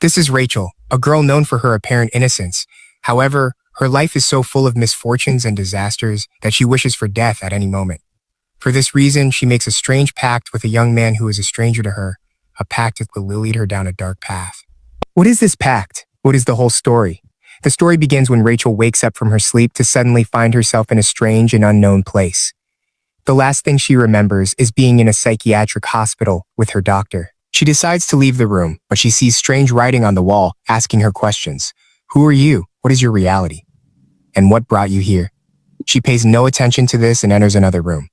This is Rachel, a girl known for her apparent innocence. However, her life is so full of misfortunes and disasters that she wishes for death at any moment. For this reason, she makes a strange pact with a young man who is a stranger to her, a pact that will lead her down a dark path. What is this pact? What is the whole story? The story begins when Rachel wakes up from her sleep to suddenly find herself in a strange and unknown place. The last thing she remembers is being in a psychiatric hospital with her doctor. She decides to leave the room, but she sees strange writing on the wall asking her questions. Who are you? What is your reality? And what brought you here? She pays no attention to this and enters another room.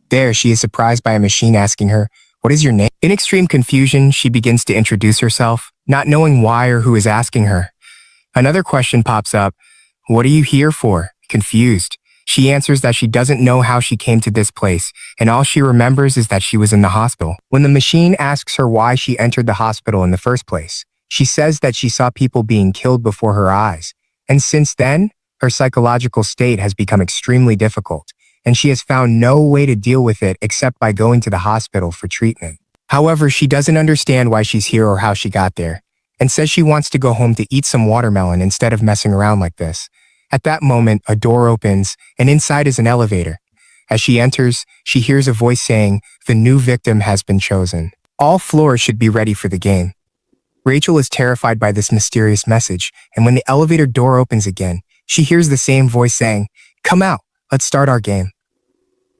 There, she is surprised by a machine asking her, "What is your name?" In extreme confusion, she begins to introduce herself, not knowing why or who is asking her. Another question pops up. What are you here for? Confused. She answers that she doesn't know how she came to this place, and all she remembers is that she was in the hospital. When the machine asks her why she entered the hospital in the first place, she says that she saw people being killed before her eyes, and since then, her psychological state has become extremely difficult, and she has found no way to deal with it except by going to the hospital for treatment. However, she doesn't understand why she's here or how she got there, and says she wants to go home to eat some watermelon instead of messing around like this. At that moment, a door opens, and inside is an elevator. As she enters, she hears a voice saying, "The new victim has been chosen. All floors should be ready for the game." Rachel is terrified by this mysterious message, and when the elevator door opens again, she hears the same voice saying, "Come out, let's start our game."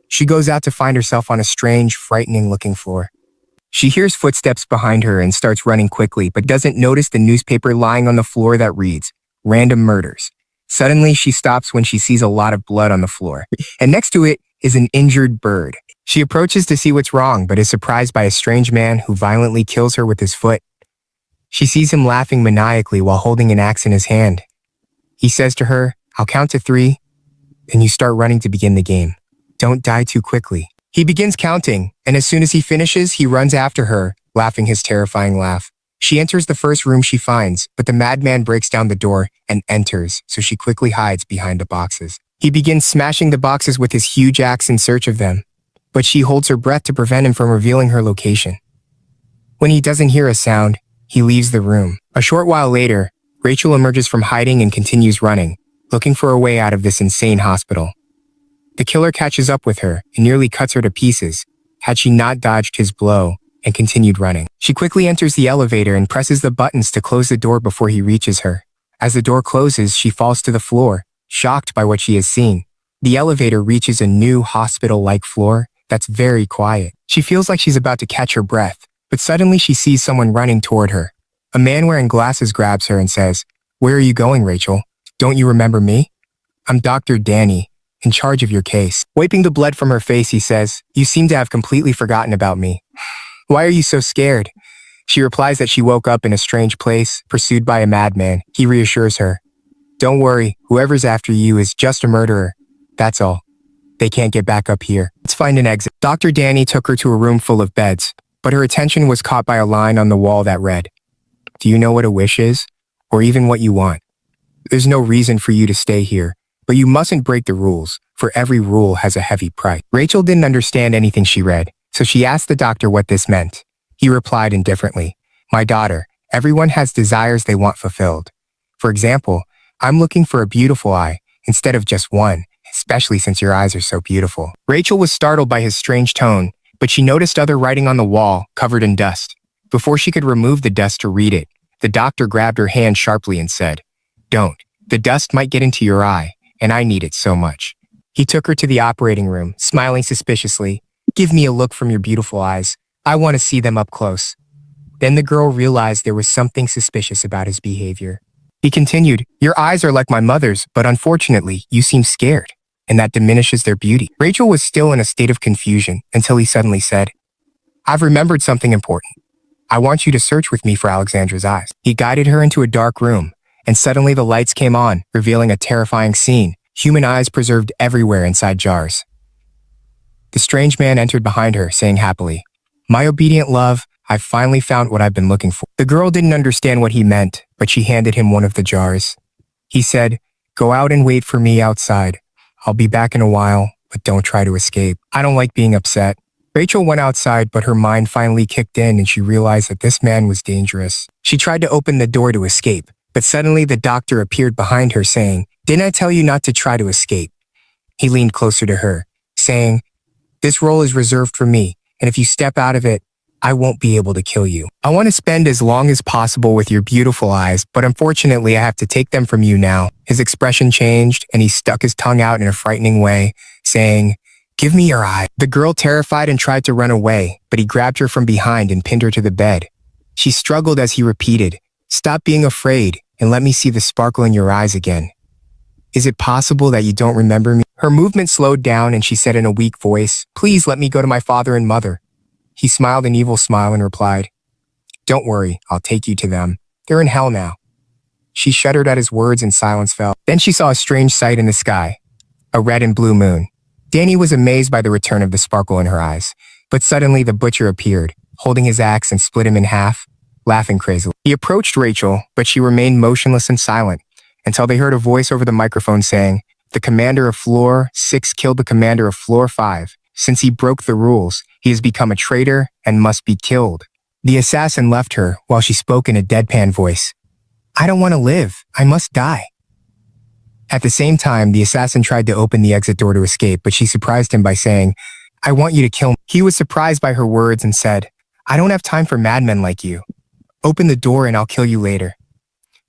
She goes out to find herself on a strange, frightening-looking floor. She hears footsteps behind her and starts running quickly, but doesn't notice the newspaper lying on the floor that reads, "Random Murders." Suddenly, she stops when she sees a lot of blood on the floor, and next to it is an injured bird. She approaches to see what's wrong, but is surprised by a strange man who violently kills her with his foot. She sees him laughing maniacally while holding an axe in his hand. He says to her, "I'll count to 3, then you start running to begin the game. Don't die too quickly." He begins counting, and as soon as he finishes, he runs after her, laughing his terrifying laugh. She enters the first room she finds, but the madman breaks down the door and enters, so she quickly hides behind the boxes. He begins smashing the boxes with his huge axe in search of them, but she holds her breath to prevent him from revealing her location. When he doesn't hear a sound, he leaves the room. A short while later, Rachel emerges from hiding and continues running, looking for a way out of this insane hospital. The killer catches up with her and nearly cuts her to pieces, had she not dodged his blow and continued running. She quickly enters the elevator and presses the buttons to close the door before he reaches her. As the door closes, she falls to the floor, shocked by what she has seen. The elevator reaches a new hospital-like floor that's very quiet. She feels like she's about to catch her breath, but suddenly she sees someone running toward her. A man wearing glasses grabs her and says, "Where are you going, Rachel? Don't you remember me? I'm Dr. Danny, in charge of your case." Wiping the blood from her face, he says, "You seem to have completely forgotten about me. Why are you so scared?" She replies that she woke up in a strange place, pursued by a madman. He reassures her, "Don't worry, whoever's after you is just a murderer. That's all. They can't get back up here. Let's find an exit." Dr. Danny took her to a room full of beds, but her attention was caught by a line on the wall that read, "Do you know what a wish is? Or even what you want? There's no reason for you to stay here, but you mustn't break the rules, for every rule has a heavy price." Rachel didn't understand anything she read, so she asked the doctor what this meant. He replied indifferently, "My daughter, everyone has desires they want fulfilled. For example, I'm looking for a beautiful eye instead of just one, especially since your eyes are so beautiful." Rachel was startled by his strange tone, but she noticed other writing on the wall, covered in dust. Before she could remove the dust to read it, the doctor grabbed her hand sharply and said, "Don't. The dust might get into your eye, and I need it so much." He took her to the operating room, smiling suspiciously. "Give me a look from your beautiful eyes. I want to see them up close." Then the girl realized there was something suspicious about his behavior. He continued, "Your eyes are like my mother's, but unfortunately, you seem scared, and that diminishes their beauty." Rachel was still in a state of confusion until he suddenly said, "I've remembered something important. I want you to search with me for Alexandra's eyes." He guided her into a dark room, and suddenly the lights came on, revealing a terrifying scene, human eyes preserved everywhere inside jars. The strange man entered behind her, saying happily, "My obedient love, I've finally found what I've been looking for." The girl didn't understand what he meant, but she handed him one of the jars. He said, "Go out and wait for me outside. I'll be back in a while, but don't try to escape. I don't like being upset." Rachel went outside, but her mind finally kicked in and she realized that this man was dangerous. She tried to open the door to escape, but suddenly the doctor appeared behind her saying, "Didn't I tell you not to try to escape?" He leaned closer to her, saying, "This role is reserved for me, and if you step out of it, I won't be able to kill you. I want to spend as long as possible with your beautiful eyes, but unfortunately I have to take them from you now." His expression changed and he stuck his tongue out in a frightening way, saying, "Give me your eye." The girl terrified and tried to run away, but he grabbed her from behind and pinned her to the bed. She struggled as he repeated, "Stop being afraid and let me see the sparkle in your eyes again. Is it possible that you don't remember me?" Her movement slowed down and she said in a weak voice, "Please let me go to my father and mother." He smiled an evil smile and replied, "Don't worry, I'll take you to them. They're in hell now." She shuddered at his words and silence fell. Then she saw a strange sight in the sky, a red and blue moon. Danny was amazed by the return of the sparkle in her eyes, but suddenly the butcher appeared, holding his axe and split him in half, laughing crazily. He approached Rachel, but she remained motionless and silent until they heard a voice over the microphone saying, "The commander of Floor 6 killed the commander of Floor 5. Since he broke the rules, he has become a traitor and must be killed." The assassin left her while she spoke in a deadpan voice. "I don't want to live. I must die." At the same time, the assassin tried to open the exit door to escape, but she surprised him by saying, "I want you to kill me." He was surprised by her words and said, "I don't have time for madmen like you. Open the door and I'll kill you later."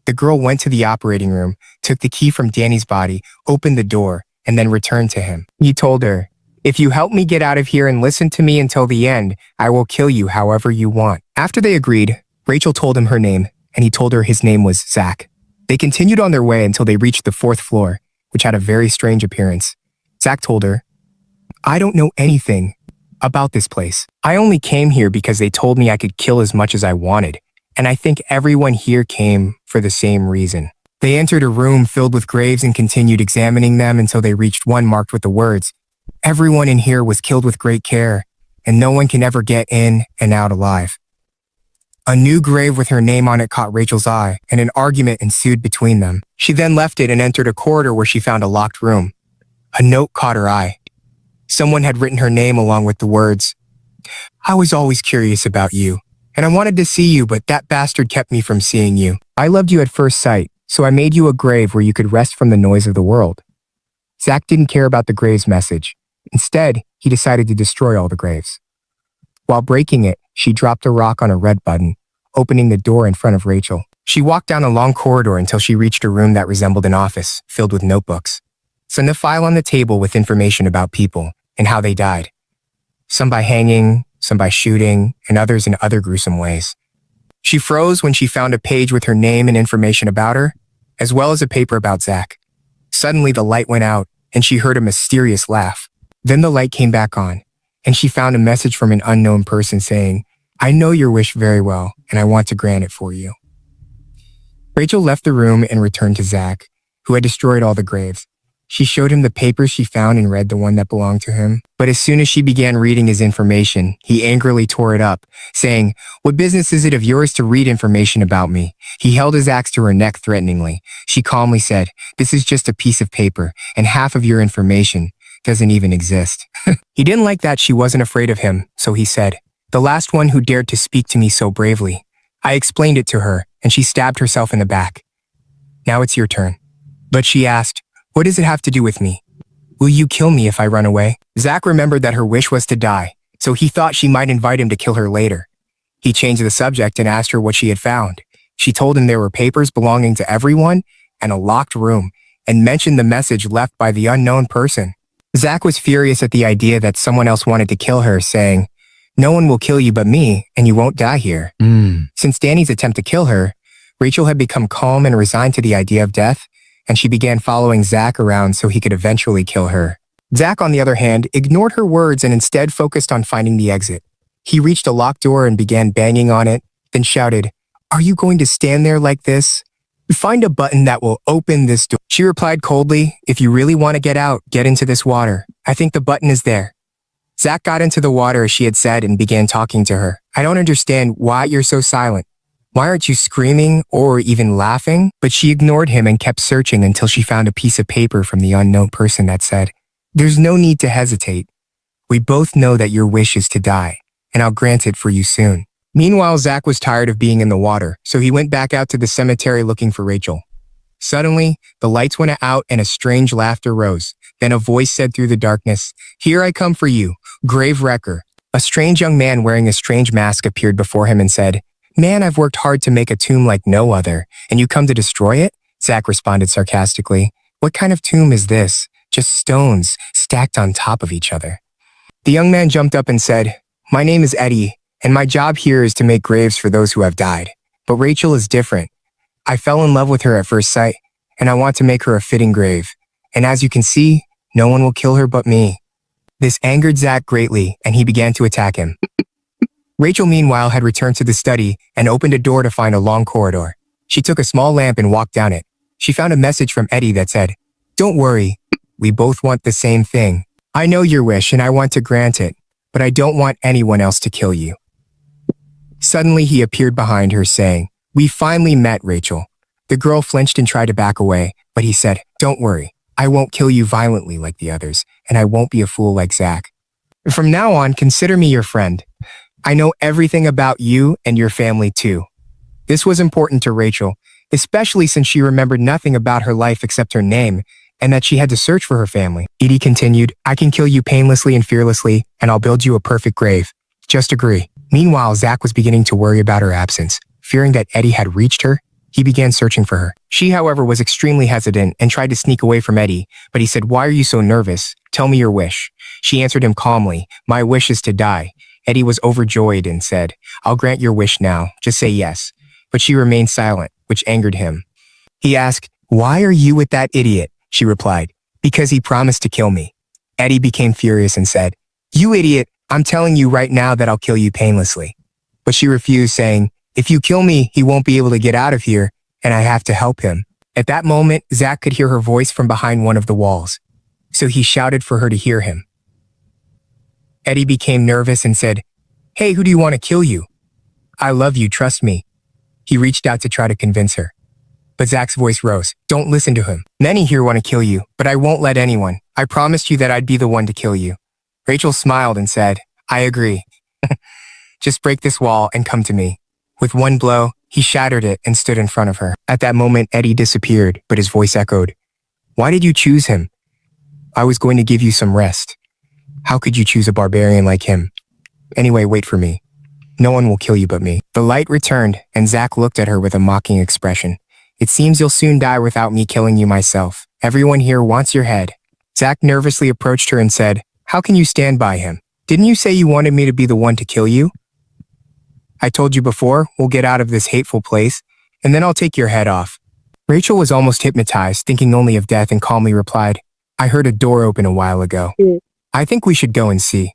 The girl went to the operating room, took the key from Danny's body, opened the door, and then returned to him. He told her, "If you help me get out of here and listen to me until the end, I will kill you however you want." After they agreed, Rachel told him her name, and he told her his name was Zach. They continued on their way until they reached the 4th floor, which had a very strange appearance. Zach told her, "I don't know anything about this place. I only came here because they told me I could kill as much as I wanted, and I think everyone here came for the same reason." They entered a room filled with graves and continued examining them until they reached one marked with the words, "Everyone in here was killed with great care, and no one can ever get in and out alive." A new grave with her name on it caught Rachel's eye, and an argument ensued between them. She then left it and entered a corridor where she found a locked room. A note caught her eye. Someone had written her name along with the words, "I was always curious about you, and I wanted to see you, but that bastard kept me from seeing you. I loved you at first sight, so I made you a grave where you could rest from the noise of the world." Zach didn't care about the grave's message. Instead, he decided to destroy all the graves. While breaking it, she dropped a rock on a red button, opening the door in front of Rachel. She walked down a long corridor until she reached a room that resembled an office, filled with notebooks. Some a file on the table with information about people and how they died. Some by hanging, some by shooting, and others in other gruesome ways. She froze when she found a page with her name and information about her, as well as a paper about Zach. Suddenly the light went out, and she heard a mysterious laugh. Then the light came back on, and she found a message from an unknown person saying, "I know your wish very well, and I want to grant it for you." Rachel left the room and returned to Zach, who had destroyed all the graves. She showed him the papers she found and read the one that belonged to him. But as soon as she began reading his information, he angrily tore it up, saying, "What business is it of yours to read information about me?" He held his axe to her neck threateningly. She calmly said, "This is just a piece of paper, and half of your information doesn't even exist." He didn't like that she wasn't afraid of him, so he said, "The last one who dared to speak to me so bravely." I explained it to her, and she stabbed herself in the back. "Now it's your turn." But she asked, "What does it have to do with me? Will you kill me if I run away?" Zach remembered that her wish was to die, so he thought she might invite him to kill her later. He changed the subject and asked her what she had found. She told him there were papers belonging to everyone and a locked room, and mentioned the message left by the unknown person. Zach was furious at the idea that someone else wanted to kill her, saying, "No one will kill you but me, and you won't die here." Since Danny's attempt to kill her, Rachel had become calm and resigned to the idea of death, and she began following Zach around so he could eventually kill her. Zach, on the other hand, ignored her words and instead focused on finding the exit. He reached a locked door and began banging on it, then shouted, "Are you going to stand there like this? Find a button that will open this door." She replied coldly, "If you really want to get out, get into this water. I think the button is there." Zach got into the water as she had said and began talking to her. "I don't understand why you're so silent. Why aren't you screaming or even laughing?" But she ignored him and kept searching until she found a piece of paper from the unknown person that said, "There's no need to hesitate. We both know that your wish is to die, and I'll grant it for you soon. Meanwhile, Zach was tired of being in the water, so he went back out to the cemetery looking for Rachel. Suddenly, the lights went out and a strange laughter rose. Then a voice said through the darkness, "Here I come for you, grave wrecker." A strange young man wearing a strange mask appeared before him and said, "Man, I've worked hard to make a tomb like no other, and you come to destroy it?" Zach responded sarcastically, "What kind of tomb is this? Just stones stacked on top of each other." The young man jumped up and said, "My name is Eddie, and my job here is to make graves for those who have died. But Rachel is different. I fell in love with her at first sight, and I want to make her a fitting grave. And as you can see, no one will kill her but me." This angered Zach greatly, and he began to attack him. Rachel, meanwhile, had returned to the study and opened a door to find a long corridor. She took a small lamp and walked down it. She found a message from Eddie that said, "Don't worry, we both want the same thing. I know your wish and I want to grant it, but I don't want anyone else to kill you." Suddenly, he appeared behind her, saying, "We finally met, Rachel." The girl flinched and tried to back away, but he said, "Don't worry, I won't kill you violently like the others, and I won't be a fool like Zach. From now on, consider me your friend. I know everything about you and your family too." This was important to Rachel, especially since she remembered nothing about her life except her name, and that she had to search for her family. Eddie continued, "I can kill you painlessly and fearlessly, and I'll build you a perfect grave. Just agree." Meanwhile, Zach was beginning to worry about her absence. Fearing that Eddie had reached her, he began searching for her. She, however, was extremely hesitant and tried to sneak away from Eddie, but he said, "Why are you so nervous? Tell me your wish." She answered him calmly, "My wish is to die." Eddie was overjoyed and said, "I'll grant your wish now. Just say yes." But she remained silent, which angered him. He asked, "Why are you with that idiot?" She replied, "Because he promised to kill me." Eddie became furious and said, "You idiot, I'm telling you right now that I'll kill you painlessly." But she refused, saying, "If you kill me, he won't be able to get out of here, and I have to help him." At that moment, Zach could hear her voice from behind one of the walls, so he shouted for her to hear him. Eddie became nervous and said, "Hey, who do you want to kill you? I love you, trust me." He reached out to try to convince her. But Zach's voice rose, "Don't listen to him. Many here want to kill you, but I won't let anyone. I promised you that I'd be the one to kill you." Rachel smiled and said, "I agree. Just break this wall and come to me." With one blow, he shattered it and stood in front of her. At that moment, Eddie disappeared, but his voice echoed, "Why did you choose him? I was going to give you some rest. How could you choose a barbarian like him? Anyway, wait for me. No one will kill you but me." The light returned, and Zach looked at her with a mocking expression. "It seems you'll soon die without me killing you myself. Everyone here wants your head." Zach nervously approached her and said, "How can you stand by him? Didn't you say you wanted me to be the one to kill you? I told you before, we'll get out of this hateful place, and then I'll take your head off." Rachel was almost hypnotized, thinking only of death, and calmly replied, "I heard a door open a while ago. I think we should go and see."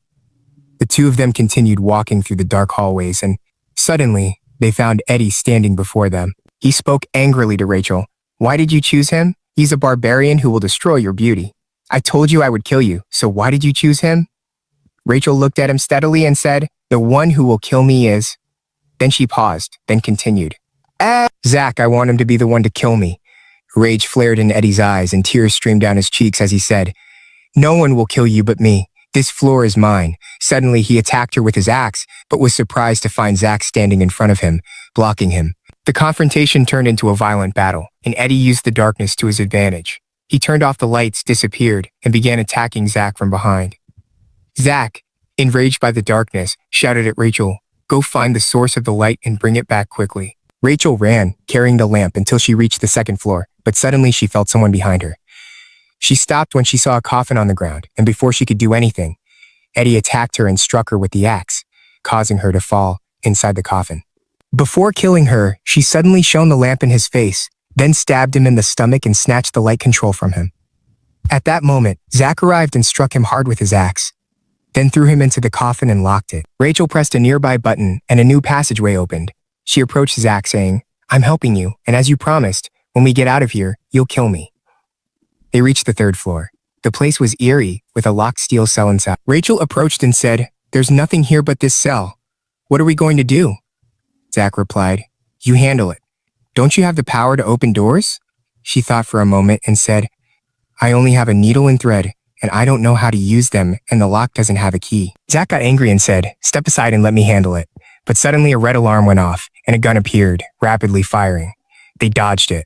The two of them continued walking through the dark hallways, and suddenly, they found Eddie standing before them. He spoke angrily to Rachel. "Why did you choose him? He's a barbarian who will destroy your beauty. I told you I would kill you, so why did you choose him?" Rachel looked at him steadily and said, "The one who will kill me is..." Then she paused, then continued, "Zach, I want him to be the one to kill me." Rage flared in Eddie's eyes and tears streamed down his cheeks as he said, "No one will kill you but me. This floor is mine." Suddenly, he attacked her with his axe, but was surprised to find Zach standing in front of him, blocking him. The confrontation turned into a violent battle, and Eddie used the darkness to his advantage. He turned off the lights, disappeared, and began attacking Zach from behind. Zach, enraged by the darkness, shouted at Rachel, "Go find the source of the light and bring it back quickly." Rachel ran, carrying the lamp until she reached the second floor, but suddenly she felt someone behind her. She stopped when she saw a coffin on the ground, and before she could do anything, Eddie attacked her and struck her with the axe, causing her to fall inside the coffin. Before killing her, she suddenly shone the lamp in his face, then stabbed him in the stomach and snatched the light control from him. At that moment, Zach arrived and struck him hard with his axe, then threw him into the coffin and locked it. Rachel pressed a nearby button and a new passageway opened. She approached Zach saying, "I'm helping you, and as you promised, when we get out of here, you'll kill me." They reached the third floor. The place was eerie, with a locked steel cell inside. Rachel approached and said, "There's nothing here but this cell. What are we going to do?" Zach replied, "You handle it. Don't you have the power to open doors?" She thought for a moment and said, "I only have a needle and thread, and I don't know how to use them, and the lock doesn't have a key. Zach got angry and said, "Step aside and let me handle it." But suddenly a red alarm went off, and a gun appeared, rapidly firing. They dodged it.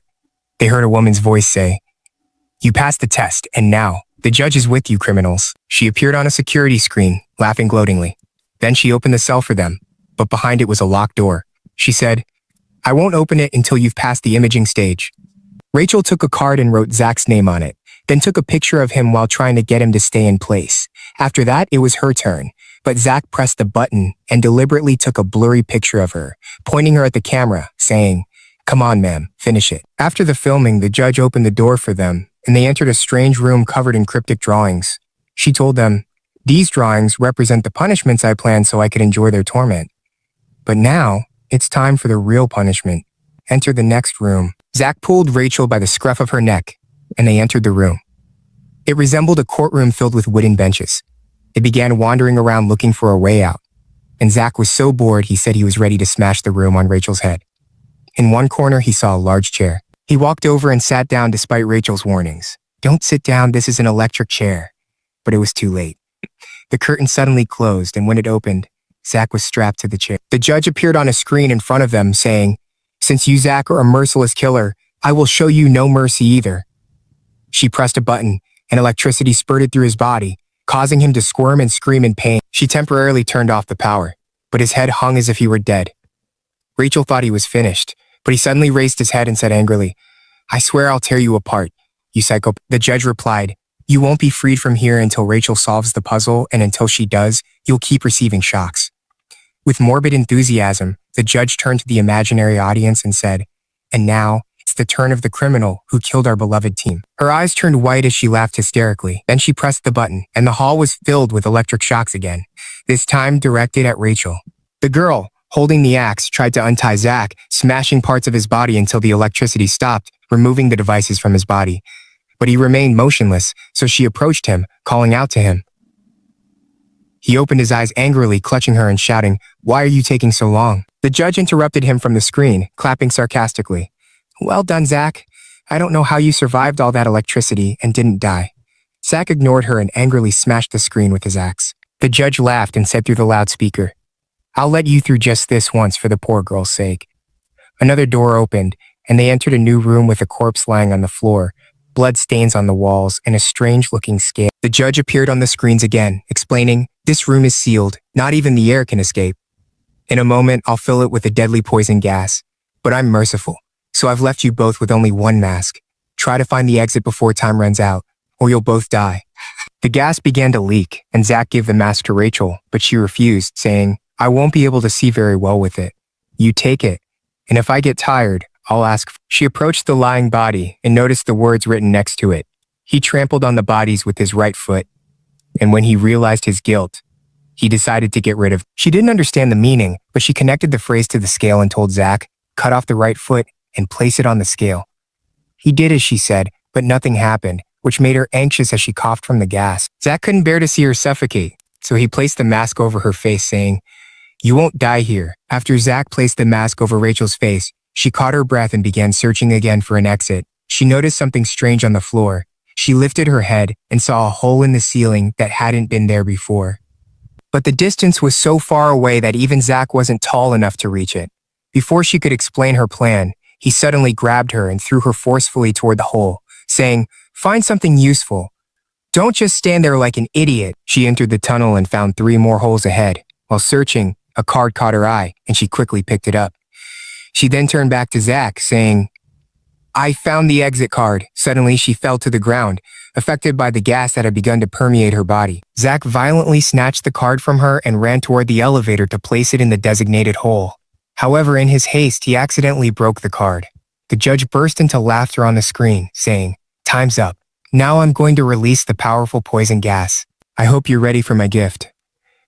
They heard a woman's voice say, "You passed the test, and now, the judge is with you, criminals." She appeared on a security screen, laughing gloatingly. Then she opened the cell for them, but behind it was a locked door. She said, "I won't open it until you've passed the imaging stage." Rachel took a card and wrote Zach's name on it, then took a picture of him while trying to get him to stay in place. After that, it was her turn, but Zach pressed the button and deliberately took a blurry picture of her, pointing her at the camera, saying, "Come on, ma'am, finish it." After the filming, the judge opened the door for them, and they entered a strange room covered in cryptic drawings. She told them, "These drawings represent the punishments I planned so I could enjoy their torment. But now, it's time for the real punishment. Enter the next room." Zach pulled Rachel by the scruff of her neck, and they entered the room. It resembled a courtroom filled with wooden benches. They began wandering around looking for a way out, and Zach was so bored he said he was ready to smash the room on Rachel's head. In one corner, he saw a large chair. He walked over and sat down despite Rachel's warnings. "Don't sit down, this is an electric chair." But it was too late. The curtain suddenly closed, and when it opened, Zach was strapped to the chair. The judge appeared on a screen in front of them, saying, "Since you, Zach, are a merciless killer, I will show you no mercy either." She pressed a button, and electricity spurted through his body, causing him to squirm and scream in pain. She temporarily turned off the power, but his head hung as if he were dead. Rachel thought he was finished, but he suddenly raised his head and said angrily, "I swear I'll tear you apart, you psycho." The judge replied, "You won't be freed from here until Rachel solves the puzzle, and until she does, you'll keep receiving shocks." With morbid enthusiasm, the judge turned to the imaginary audience and said, "And now, it's the turn of the criminal who killed our beloved team." Her eyes turned white as she laughed hysterically. Then she pressed the button, and the hall was filled with electric shocks again, this time directed at Rachel. The girl, holding the axe, tried to untie Zach, smashing parts of his body until the electricity stopped, removing the devices from his body. But he remained motionless, so she approached him, calling out to him. He opened his eyes angrily, clutching her and shouting, "Why are you taking so long?" The judge interrupted him from the screen, clapping sarcastically. "Well done, Zach. I don't know how you survived all that electricity and didn't die." Zach ignored her and angrily smashed the screen with his axe. The judge laughed and said through the loudspeaker, "I'll let you through just this once for the poor girl's sake." Another door opened, and they entered a new room with a corpse lying on the floor, blood stains on the walls, and a strange-looking scale. The judge appeared on the screens again, explaining, "This room is sealed. Not even the air can escape. In a moment, I'll fill it with a deadly poison gas. But I'm merciful, so I've left you both with only one mask. Try to find the exit before time runs out, or you'll both die." The gas began to leak, and Zach gave the mask to Rachel, but she refused, saying, "I won't be able to see very well with it. You take it, and if I get tired, I'll ask." She approached the lying body and noticed the words written next to it. He trampled on the bodies with his right foot, and when he realized his guilt, he decided to get rid of. She didn't understand the meaning, but she connected the phrase to the scale and told Zach, "Cut off the right foot and place it on the scale." He did as she said, but nothing happened, which made her anxious as she coughed from the gas. Zach couldn't bear to see her suffocate, so he placed the mask over her face, saying, "You won't die here." After Zach placed the mask over Rachel's face, she caught her breath and began searching again for an exit. She noticed something strange on the floor. She lifted her head and saw a hole in the ceiling that hadn't been there before. But the distance was so far away that even Zach wasn't tall enough to reach it. Before she could explain her plan, he suddenly grabbed her and threw her forcefully toward the hole, saying, "Find something useful. Don't just stand there like an idiot." She entered the tunnel and found 3 more holes ahead. While searching, a card caught her eye, and she quickly picked it up. She then turned back to Zach, saying, "I found the exit card." Suddenly, she fell to the ground, affected by the gas that had begun to permeate her body. Zach violently snatched the card from her and ran toward the elevator to place it in the designated hole. However, in his haste, he accidentally broke the card. The judge burst into laughter on the screen, saying, "Time's up. Now I'm going to release the powerful poison gas. I hope you're ready for my gift."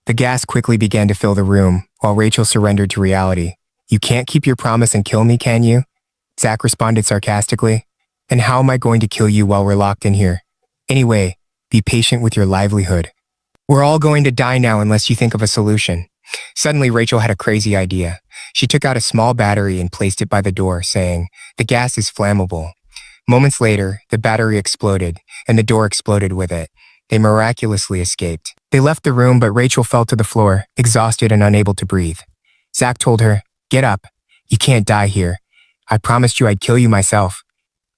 The gas quickly began to fill the room, while Rachel surrendered to reality. "You can't keep your promise and kill me, can you?" Zach responded sarcastically. "And how am I going to kill you while we're locked in here? Anyway, be patient with your livelihood. We're all going to die now unless you think of a solution." Suddenly, Rachel had a crazy idea. She took out a small battery and placed it by the door, saying, "The gas is flammable." Moments later, the battery exploded, and the door exploded with it. They miraculously escaped. They left the room, but Rachel fell to the floor, exhausted and unable to breathe. Zach told her, "Get up. You can't die here. I promised you I'd kill you myself."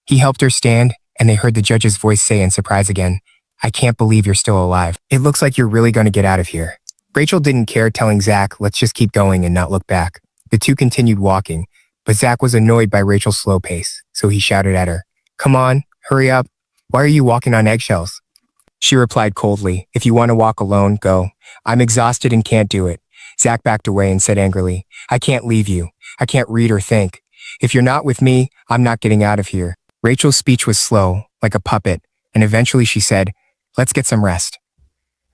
He helped her stand, and they heard the judge's voice say in surprise again, "I can't believe you're still alive. It looks like you're really going to get out of here." Rachel didn't care, telling Zach, "Let's just keep going and not look back." The two continued walking, but Zach was annoyed by Rachel's slow pace, so he shouted at her, "Come on, hurry up. Why are you walking on eggshells?" She replied coldly, "If you want to walk alone, go. I'm exhausted and can't do it." Zach backed away and said angrily, "I can't leave you. I can't read or think. If you're not with me, I'm not getting out of here." Rachel's speech was slow, like a puppet, and eventually she said, "Let's get some rest."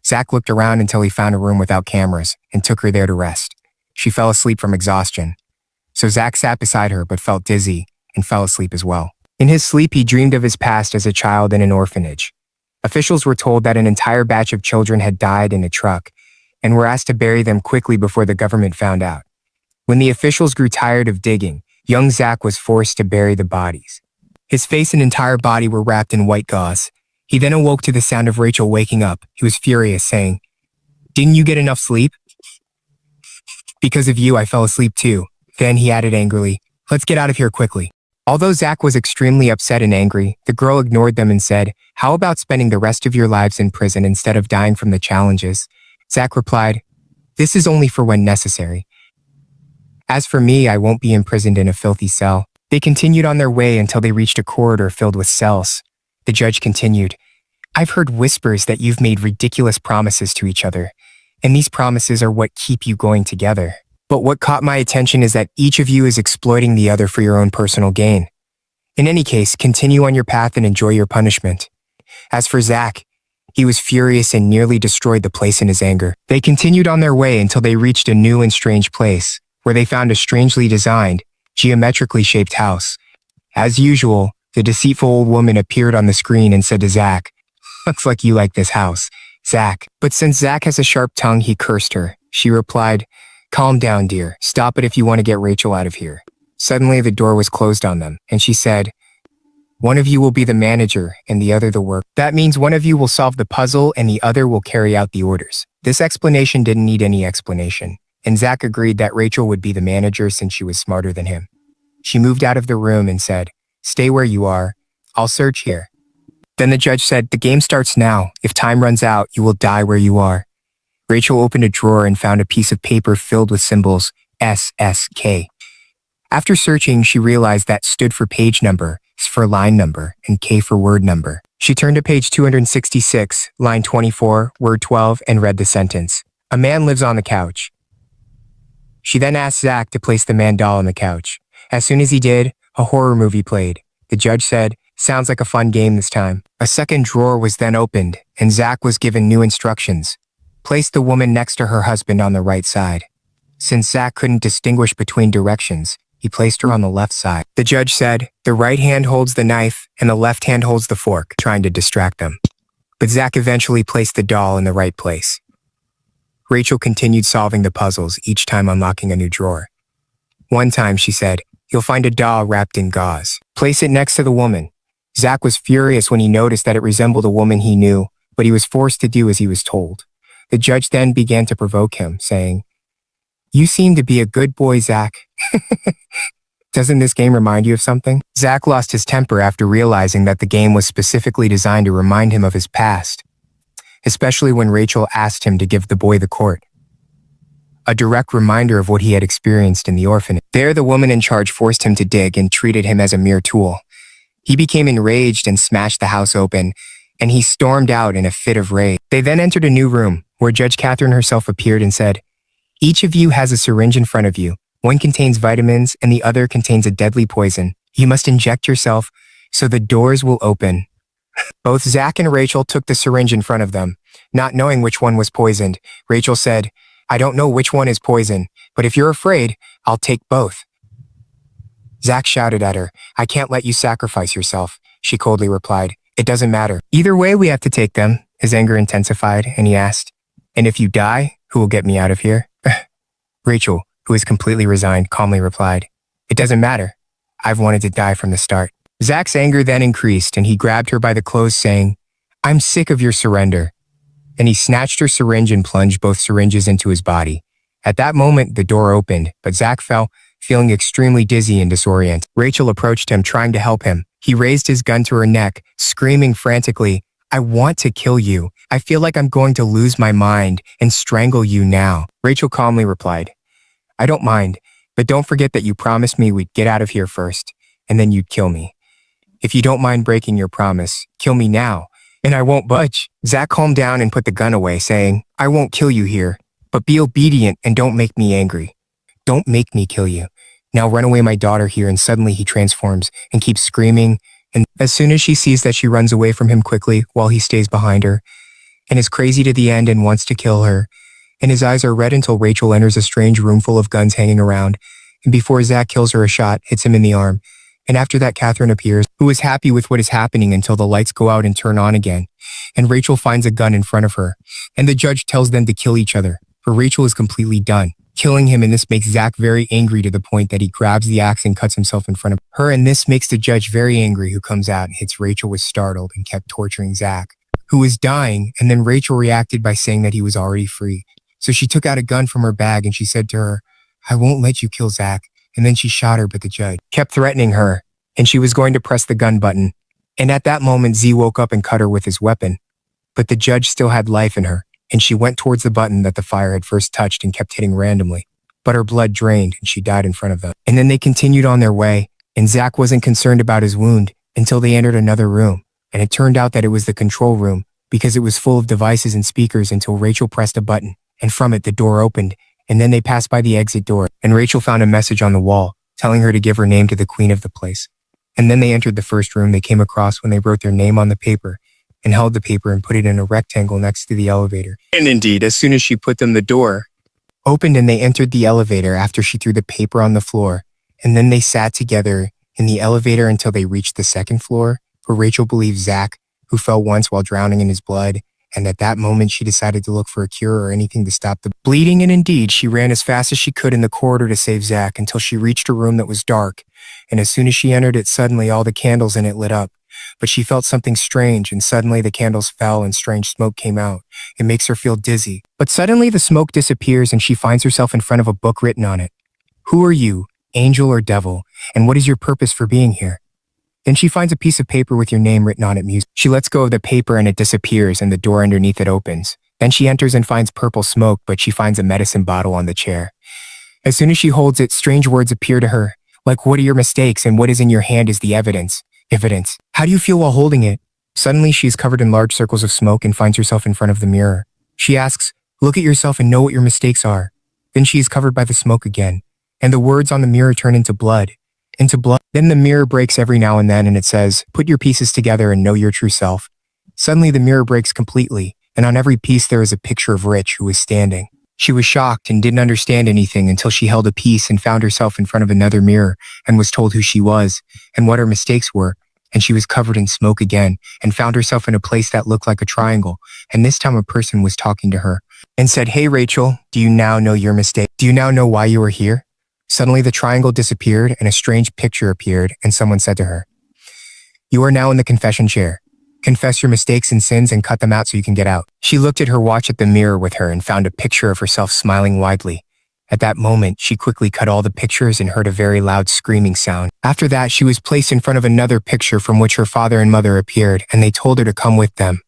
Zach looked around until he found a room without cameras and took her there to rest. She fell asleep from exhaustion. So Zach sat beside her but felt dizzy and fell asleep as well. In his sleep, he dreamed of his past as a child in an orphanage. Officials were told that an entire batch of children had died in a truck and were asked to bury them quickly before the government found out. When the officials grew tired of digging, young Zach was forced to bury the bodies. His face and entire body were wrapped in white gauze. He then awoke to the sound of Rachel waking up. He was furious, saying, "Didn't you get enough sleep?" "Because of you, I fell asleep too." Then he added angrily, "Let's get out of here quickly." Although Zach was extremely upset and angry, the girl ignored them and said, "How about spending the rest of your lives in prison instead of dying from the challenges?" Zach replied, "This is only for when necessary. As for me, I won't be imprisoned in a filthy cell." They continued on their way until they reached a corridor filled with cells. The judge continued, "I've heard whispers that you've made ridiculous promises to each other, and these promises are what keep you going together. But what caught my attention is that each of you is exploiting the other for your own personal gain. In any case, continue on your path and enjoy your punishment." As for Zach, he was furious and nearly destroyed the place in his anger. They continued on their way until they reached a new and strange place, where they found a strangely designed, geometrically shaped house. As usual, the deceitful old woman appeared on the screen and said to Zach, "Looks like you like this house, Zach." But since Zach has a sharp tongue, he cursed her. She replied, "Calm down, dear. Stop it if you want to get Rachel out of here." Suddenly, the door was closed on them, and she said, "One of you will be the manager and the other the worker. That means one of you will solve the puzzle and the other will carry out the orders." This explanation didn't need any explanation, and Zach agreed that Rachel would be the manager since she was smarter than him. She moved out of the room and said, "Stay where you are. I'll search here." Then the judge said, "The game starts now. If time runs out, you will die where you are." Rachel opened a drawer and found a piece of paper filled with symbols SSK. After searching, she realized that stood for page number, S for line number, and K for word number. She turned to page 266, line 24, word 12, and read the sentence, "A man lives on the couch." She then asked Zach to place the man doll on the couch. As soon as he did, a horror movie played. The judge said, "Sounds like a fun game this time." A second drawer was then opened, and Zach was given new instructions. Place the woman next to her husband on the right side. Since Zach couldn't distinguish between directions, he placed her on the left side. The judge said, "The right hand holds the knife and the left hand holds the fork," trying to distract them. But Zach eventually placed the doll in the right place. Rachel continued solving the puzzles, each time unlocking a new drawer. One time she said, "You'll find a doll wrapped in gauze. Place it next to the woman." Zach was furious when he noticed that it resembled a woman he knew, but he was forced to do as he was told. The judge then began to provoke him, saying, "You seem to be a good boy, Zach. Doesn't this game remind you of something?" Zach lost his temper after realizing that the game was specifically designed to remind him of his past, especially when Rachel asked him to give the boy the court. A direct reminder of what he had experienced in the orphanage. There, the woman in charge forced him to dig and treated him as a mere tool. He became enraged and smashed the house open, and he stormed out in a fit of rage. They then entered a new room, where Judge Catherine herself appeared and said, "Each of you has a syringe in front of you. One contains vitamins and the other contains a deadly poison. You must inject yourself so the doors will open." Both Zach and Rachel took the syringe in front of them, not knowing which one was poisoned. Rachel said, "I don't know which one is poison, but if you're afraid, I'll take both." Zach shouted at her, "I can't let you sacrifice yourself." She coldly replied, "It doesn't matter. Either way, we have to take them." His anger intensified, and he asked, "And if you die, who will get me out of here?" Rachel, who was completely resigned, calmly replied, "It doesn't matter. I've wanted to die from the start." Zach's anger then increased, and he grabbed her by the clothes, saying, I'm sick of your surrender. And he snatched her syringe and plunged both syringes into his body. At that moment, the door opened, but Zach fell, feeling extremely dizzy and disoriented. Rachel approached him, trying to help him. He raised his gun to her neck, screaming frantically, I want to kill you. I feel like I'm going to lose my mind and strangle you now. Rachel calmly replied, I don't mind, but don't forget that you promised me we'd get out of here first, and then you'd kill me. If you don't mind breaking your promise, kill me now, and I won't budge. Zach calmed down and put the gun away, saying, I won't kill you here, but be obedient and don't make me angry. Don't make me kill you. Now run away, my daughter here. And suddenly he transforms and keeps screaming. And as soon as she sees that, she runs away from him quickly while he stays behind her and is crazy to the end and wants to kill her. And his eyes are red until Rachel enters a strange room full of guns hanging around. And before Zach kills her, a shot hits him in the arm. And after that, Catherine appears, who is happy with what is happening until the lights go out and turn on again. And Rachel finds a gun in front of her. And the judge tells them to kill each other. But Rachel is completely done, killing him, and this makes Zach very angry to the point that he grabs the axe and cuts himself in front of her, and this makes the judge very angry, who comes out and hits Rachel with startled and kept torturing Zach, who was dying, and then Rachel reacted by saying that he was already free. So she took out a gun from her bag and she said to her, I won't let you kill Zach, and then she shot her, but the judge kept threatening her, and she was going to press the gun button, and at that moment Z woke up and cut her with his weapon, but the judge still had life in her. And she went towards the button that the fire had first touched and kept hitting randomly. But her blood drained and she died in front of them. And then they continued on their way, and Zach wasn't concerned about his wound until they entered another room. And it turned out that it was the control room because it was full of devices and speakers until Rachel pressed a button, and from it the door opened, and then they passed by the exit door, and Rachel found a message on the wall telling her to give her name to the queen of the place. And then they entered the first room they came across when they wrote their name on the paper and held the paper and put it in a rectangle next to the elevator. And indeed, as soon as she put them, the door opened and they entered the elevator after she threw the paper on the floor. And then they sat together in the elevator until they reached the second floor, where Rachel believed Zach, who fell once while drowning in his blood. And at that moment, she decided to look for a cure or anything to stop the bleeding. And indeed, she ran as fast as she could in the corridor to save Zach until she reached a room that was dark. And as soon as she entered it, suddenly all the candles in it lit up. But she felt something strange, and suddenly the candles fell and strange smoke came out. It makes her feel dizzy. But suddenly the smoke disappears and she finds herself in front of a book written on it. Who are you, angel or devil, and what is your purpose for being here? Then she finds a piece of paper with your name written on it. She lets go of the paper and it disappears and the door underneath it opens. Then she enters and finds purple smoke, but she finds a medicine bottle on the chair. As soon as she holds it, strange words appear to her, like what are your mistakes and what is in your hand is the evidence. Evidence. How do you feel while holding it? Suddenly, she is covered in large circles of smoke and finds herself in front of the mirror. She asks, look at yourself and know what your mistakes are. Then she is covered by the smoke again, and the words on the mirror turn into blood. Into blood. Then the mirror breaks every now and then and it says, put your pieces together and know your true self. Suddenly, the mirror breaks completely, and on every piece there is a picture of Rich, who is standing. She was shocked and didn't understand anything until she held a piece and found herself in front of another mirror and was told who she was and what her mistakes were. And she was covered in smoke again and found herself in a place that looked like a triangle. And this time a person was talking to her and said, hey, Rachel, do you now know your mistake? Do you now know why you are here? Suddenly the triangle disappeared and a strange picture appeared and someone said to her, you are now in the confession chair. Confess your mistakes and sins and cut them out so you can get out. She looked at her watch at the mirror with her and found a picture of herself smiling widely. At that moment, she quickly cut all the pictures and heard a very loud screaming sound. After that, she was placed in front of another picture from which her father and mother appeared, and they told her to come with them.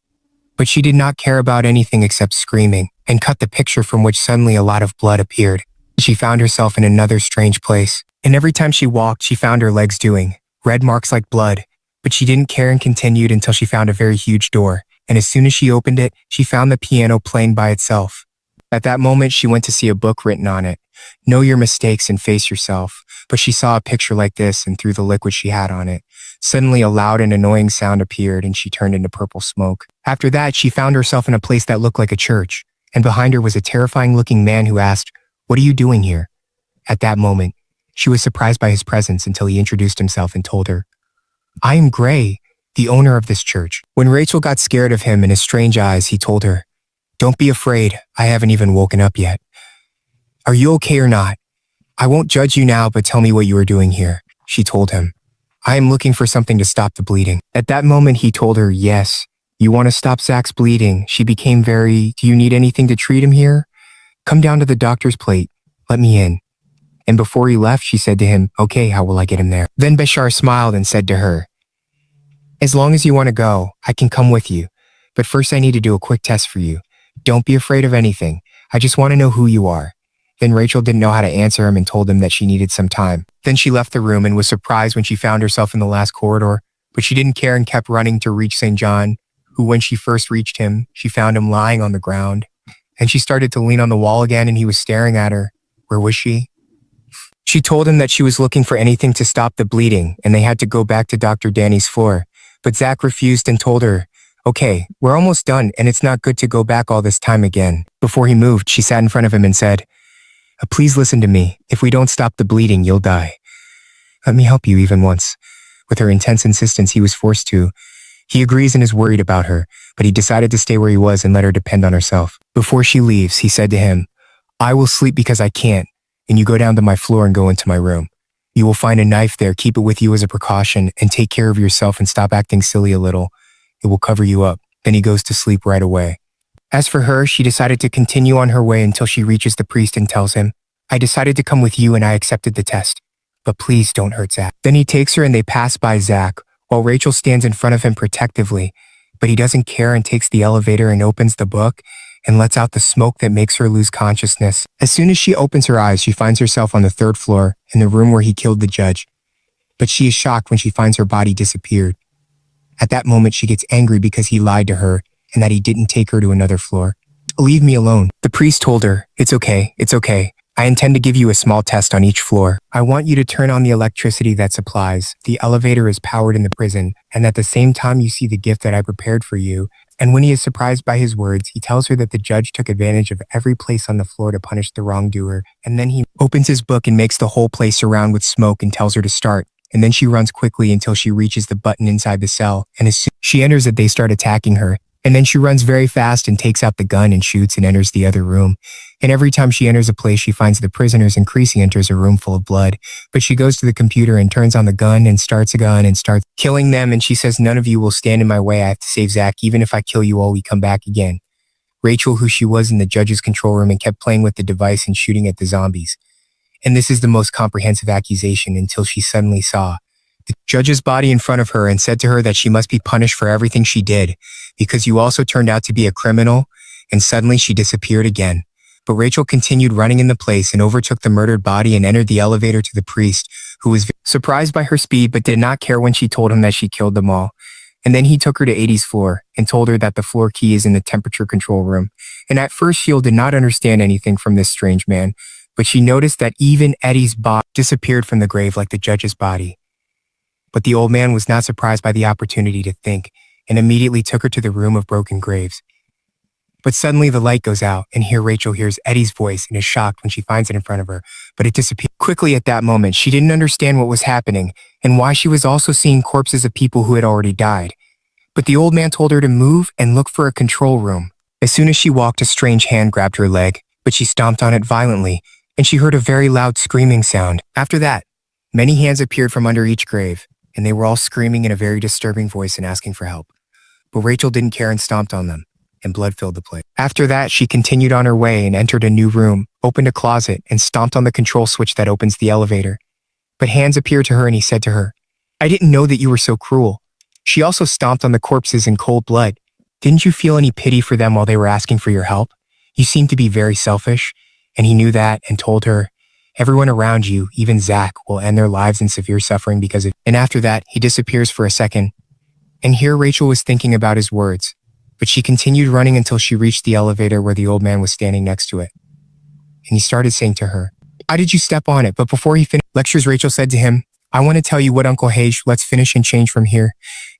But she did not care about anything except screaming, and cut the picture from which suddenly a lot of blood appeared. She found herself in another strange place, and every time she walked, she found her legs doing red marks like blood. But she didn't care and continued until she found a very huge door, and as soon as she opened it, she found the piano playing by itself. At that moment, she went to see a book written on it, know your mistakes and face yourself, but she saw a picture like this and threw the liquid she had on it. Suddenly, a loud and annoying sound appeared and she turned into purple smoke. After that, she found herself in a place that looked like a church, and behind her was a terrifying-looking man who asked, what are you doing here? At that moment, she was surprised by his presence until he introduced himself and told her, I am Gray, the owner of this church. When Rachel got scared of him and his strange eyes, he told her, don't be afraid, I haven't even woken up yet. Are you okay or not? I won't judge you now, but tell me what you are doing here, she told him. I am looking for something to stop the bleeding. At that moment, he told her, yes, You want to stop Zach's bleeding. She became very, do you need anything to treat him here? Come down to the doctor's plate. Let me in. And before he left, she said to him, okay, how will I get him there? Then Bashar smiled and said to her, as long as you want to go, I can come with you. But first I need to do a quick test for you. Don't be afraid of anything. I just want to know who you are. Then Rachel didn't know how to answer him and told him that she needed some time. Then she left the room and was surprised when she found herself in the last corridor, but she didn't care and kept running to reach St. John, who when she first reached him, she found him lying on the ground. And she started to lean on the wall again and he was staring at her. Where was she? She told him that she was looking for anything to stop the bleeding and they had to go back to Dr. Danny's floor. But Zach refused and told her, okay, we're almost done and it's not good to go back all this time again. Before he moved, she sat in front of him and said, please listen to me. If we don't stop the bleeding, you'll die. Let me help you even once. With her intense insistence, he was forced to. He agrees and is worried about her, but he decided to stay where he was and let her depend on herself. Before she leaves, he said to him, I will sleep because I can't, and you go down to my floor and go into my room. You will find a knife there, keep it with you as a precaution, and take care of yourself and stop acting silly a little. It will cover you up. Then he goes to sleep right away. As for her, she decided to continue on her way until she reaches the priest and tells him, I decided to come with you and I accepted the test. But please don't hurt Zach. Then he takes her and they pass by Zach, while Rachel stands in front of him protectively. But he doesn't care and takes the elevator and opens the book and lets out the smoke that makes her lose consciousness. As soon as she opens her eyes, she finds herself on the 3rd floor in the room where he killed the judge. But she is shocked when she finds her body disappeared. At that moment, she gets angry because he lied to her and that he didn't take her to another floor. Leave me alone. The priest told her, it's okay. I intend to give you a small test on each floor. I want you to turn on the electricity that supplies. The elevator is powered in the prison, and at the same time you see the gift that I prepared for you. And when he is surprised by his words, he tells her that the judge took advantage of every place on the floor to punish the wrongdoer. And then he opens his book and makes the whole place surround with smoke and tells her to start. And then she runs quickly until she reaches the button inside the cell. And as soon as she enters it, they start attacking her. And then she runs very fast and takes out the gun and shoots and enters the other room. And every time she enters a place, she finds the prisoners and Creasy enters a room full of blood. But she goes to the computer and turns on the gun and starts a gun and starts killing them. And she says, none of you will stand in my way. I have to save Zach. Even if I kill you all, we come back again. Rachel, who she was in the judge's control room and kept playing with the device and shooting at the zombies. And this is the most comprehensive accusation until she suddenly saw the judge's body in front of her and said to her that she must be punished for everything she did because you also turned out to be a criminal. And suddenly she disappeared again. But Rachel continued running in the place and overtook the murdered body and entered the elevator to the priest, who was surprised by her speed but did not care when she told him that she killed them all. And then he took her to 80's floor and told her that the floor key is in the temperature control room. And at first Shield did not understand anything from this strange man, but she noticed that even Eddie's body disappeared from the grave like the judge's body. But the old man was not surprised by the opportunity to think and immediately took her to the room of broken graves. But suddenly the light goes out and here Rachel hears Eddie's voice and is shocked when she finds it in front of her, but it disappeared quickly at that moment. She didn't understand what was happening and why she was also seeing corpses of people who had already died. But the old man told her to move and look for a control room. As soon as she walked, a strange hand grabbed her leg, but she stomped on it violently and she heard a very loud screaming sound. After that, many hands appeared from under each grave and they were all screaming in a very disturbing voice and asking for help. But Rachel didn't care and stomped on them, and blood filled the place. After that, she continued on her way and entered a new room, opened a closet, and stomped on the control switch that opens the elevator. But Hans appeared to her and he said to her, I didn't know that you were so cruel. She also stomped on the corpses in cold blood. Didn't you feel any pity for them while they were asking for your help? You seemed to be very selfish, and he knew that and told her, everyone around you, even Zach, will end their lives in severe suffering because of it. And after that, he disappears for a second. And here Rachel was thinking about his words, but she continued running until she reached the elevator where the old man was standing next to it. And he started saying to her, why did you step on it? But before he finished lectures, Rachel said to him, I want to tell you what Uncle Hage, let's finish and change from here.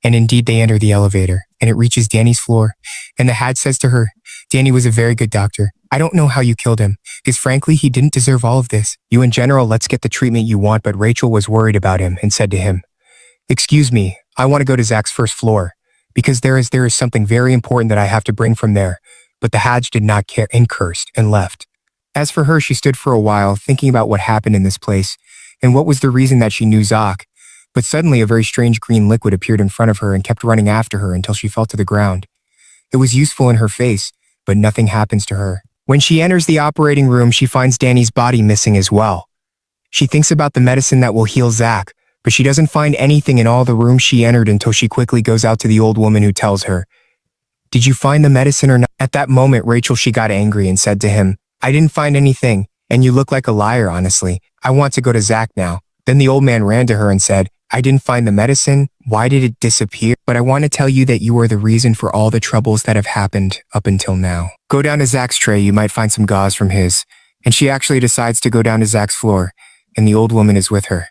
And indeed they enter the elevator and it reaches Danny's floor. And the Had says to her, Danny was a very good doctor. I don't know how you killed him, because frankly, he didn't deserve all of this. You in general, let's get the treatment you want, but Rachel was worried about him and said to him, excuse me, I want to go to Zach's first floor, because there is something very important that I have to bring from there. But the Hadj did not care and cursed and left. As for her, she stood for a while thinking about what happened in this place and what was the reason that she knew Zach. But suddenly a very strange green liquid appeared in front of her and kept running after her until she fell to the ground. It was useful in her face, but nothing happens to her. When she enters the operating room, she finds Danny's body missing as well. She thinks about the medicine that will heal Zach, but she doesn't find anything in all the rooms she entered until she quickly goes out to the old woman who tells her, "Did you find the medicine or not?" At that moment, she got angry and said to him, "I didn't find anything, and you look like a liar, honestly. I want to go to Zach now." Then the old man ran to her and said, "I didn't find the medicine. Why did it disappear? But I want to tell you that you are the reason for all the troubles that have happened up until now. Go down to Zach's tray, you might find some gauze from his." And she actually decides to go down to Zach's floor, and the old woman is with her.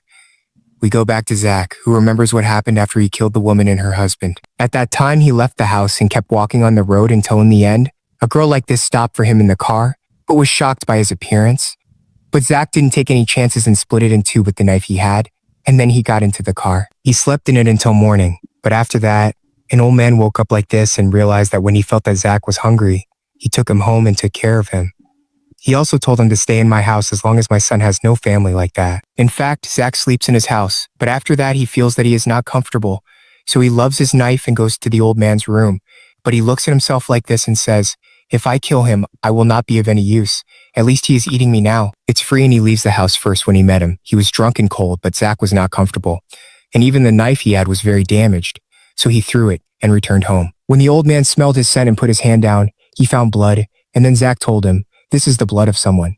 We go back to Zach, who remembers what happened after he killed the woman and her husband. At that time, he left the house and kept walking on the road until in the end, a girl like this stopped for him in the car, but was shocked by his appearance. But Zach didn't take any chances and split it in two with the knife he had, and then he got into the car. He slept in it until morning, but after that, an old man woke up like this and realized that when he felt that Zach was hungry, he took him home and took care of him. He also told him to stay in my house as long as my son has no family like that. In fact, Zach sleeps in his house, but after that he feels that he is not comfortable, so he loves his knife and goes to the old man's room. But he looks at himself like this and says, "If I kill him, I will not be of any use. At least he is eating me now." It's free and he leaves the house first when he met him. He was drunk and cold, but Zach was not comfortable. And even the knife he had was very damaged, so he threw it and returned home. When the old man smelled his scent and put his hand down, he found blood, and then Zach told him, "This is the blood of someone.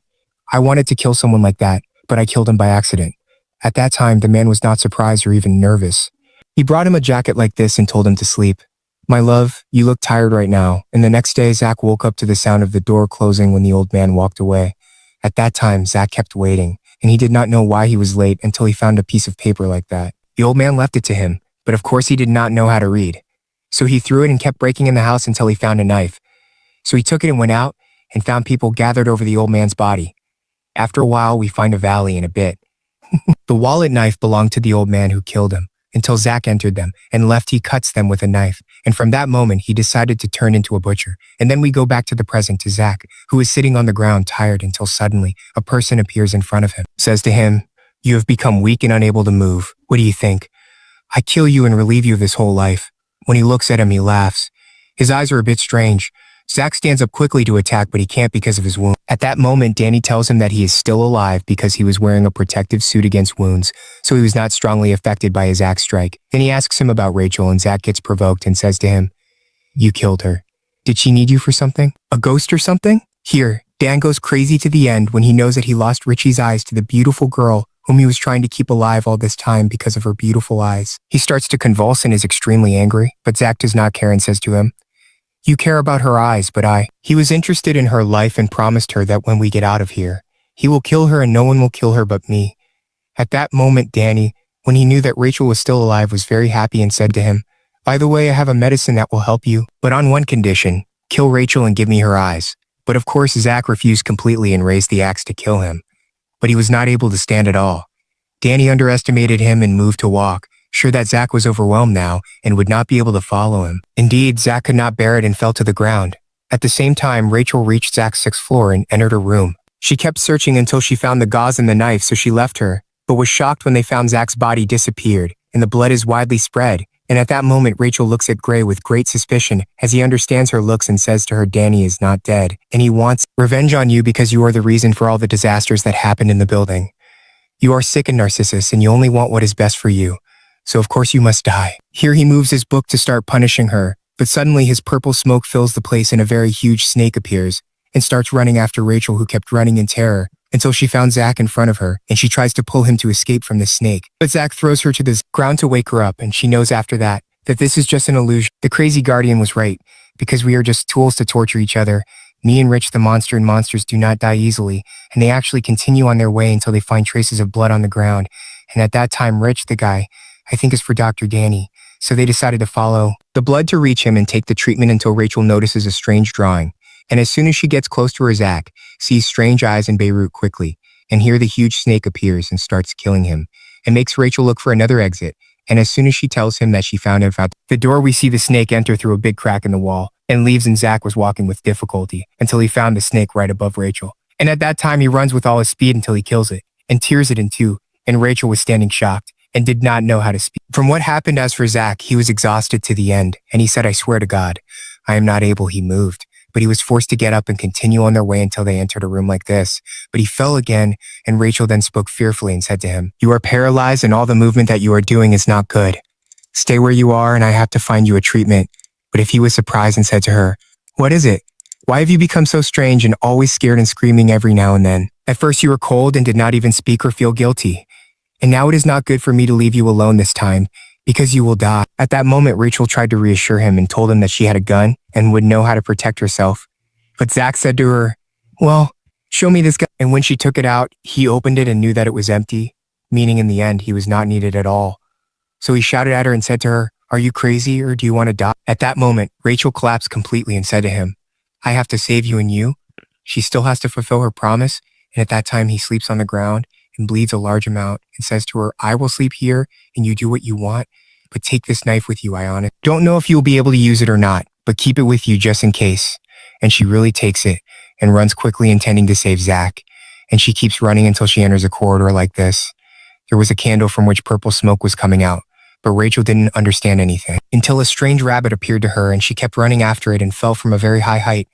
I wanted to kill someone like that, but I killed him by accident." At that time, the man was not surprised or even nervous. He brought him a jacket like this and told him to sleep. "My love, you look tired right now." And the next day, Zach woke up to the sound of the door closing when the old man walked away. At that time, Zach kept waiting, and he did not know why he was late until he found a piece of paper like that. The old man left it to him, but of course he did not know how to read. So he threw it and kept breaking in the house until he found a knife. So he took it and went out and found people gathered over the old man's body. After a while, we find a valley in a bit. The wallet knife belonged to the old man who killed him, until Zach entered them, and left he cuts them with a knife. And from that moment, he decided to turn into a butcher. And then we go back to the present to Zach, who is sitting on the ground tired until suddenly a person appears in front of him, says to him, "You have become weak and unable to move. What do you think? I kill you and relieve you of this whole life." When he looks at him, he laughs. His eyes are a bit strange. Zach stands up quickly to attack, but he can't because of his wound. At that moment, Danny tells him that he is still alive because he was wearing a protective suit against wounds, so he was not strongly affected by his axe strike. Then he asks him about Rachel, and Zach gets provoked and says to him, "You killed her. Did she need you for something? A ghost or something?" Here, Dan goes crazy to the end when he knows that he lost Richie's eyes to the beautiful girl whom he was trying to keep alive all this time because of her beautiful eyes. He starts to convulse and is extremely angry, but Zach does not care and says to him, "You care about her eyes, but He was interested in her life and promised her that when we get out of here, he will kill her and no one will kill her but me." At that moment, Danny, when he knew that Rachel was still alive, was very happy and said to him, "By the way, I have a medicine that will help you, but on one condition, kill Rachel and give me her eyes." But of course, Zach refused completely and raised the axe to kill him. But he was not able to stand at all. Danny underestimated him and moved to walk, sure that Zach was overwhelmed now and would not be able to follow him. Indeed, Zach could not bear it and fell to the ground. At the same time, Rachel reached Zach's 6th floor and entered her room. She kept searching until she found the gauze and the knife, so she left her, but was shocked when they found Zach's body disappeared, and the blood is widely spread. And at that moment, Rachel looks at Gray with great suspicion as he understands her looks and says to her, "Danny is not dead, and he wants revenge on you because you are the reason for all the disasters that happened in the building. You are sick and Narcissus, and you only want what is best for you. So of course you must die." Here he moves his book to start punishing her, but suddenly his purple smoke fills the place and a very huge snake appears and starts running after Rachel, who kept running in terror until she found Zach in front of her, and she tries to pull him to escape from the snake. But Zach throws her to the ground to wake her up, and she knows after that this is just an illusion. The crazy guardian was right, because we are just tools to torture each other. Me and Rich the monster and monsters do not die easily, and they actually continue on their way until they find traces of blood on the ground. And at that time, Rich, the guy, I think is for Dr. Danny, so they decided to follow the blood to reach him and take the treatment until Rachel notices a strange drawing. And as soon as she gets close to her, Zach sees strange eyes in Beirut quickly, and here the huge snake appears and starts killing him, and makes Rachel look for another exit. And as soon as she tells him that she found out the door, we see the snake enter through a big crack in the wall and leaves, and Zach was walking with difficulty until he found the snake right above Rachel. And at that time, he runs with all his speed until he kills it and tears it in two, and Rachel was standing shocked and did not know how to speak. From what happened as for Zach, he was exhausted to the end, and he said, I swear to God, I am not able. He moved, but he was forced to get up and continue on their way until they entered a room like this. But he fell again, and Rachel then spoke fearfully and said to him, you are paralyzed and all the movement that you are doing is not good. Stay where you are and I have to find you a treatment. But if he was surprised and said to her, what is it? Why have you become so strange and always scared and screaming every now and then? At first you were cold and did not even speak or feel guilty. And now it is not good for me to leave you alone this time, because you will die. At that moment, Rachel tried to reassure him and told him that she had a gun and would know how to protect herself. But Zach said to her, well, show me this gun. And when she took it out, he opened it and knew that it was empty, meaning in the end, he was not needed at all. So he shouted at her and said to her, are you crazy or do you want to die? At that moment, Rachel collapsed completely and said to him, I have to save you and you. She still has to fulfill her promise. And at that time, he sleeps on the ground and bleeds a large amount and says to her, I will sleep here and you do what you want, but take this knife with you, Iona. Don't know if you'll be able to use it or not, but keep it with you just in case. And she really takes it and runs quickly intending to save Zach. And she keeps running until she enters a corridor like this. There was a candle from which purple smoke was coming out, but Rachel didn't understand anything until a strange rabbit appeared to her and she kept running after it and fell from a very high height.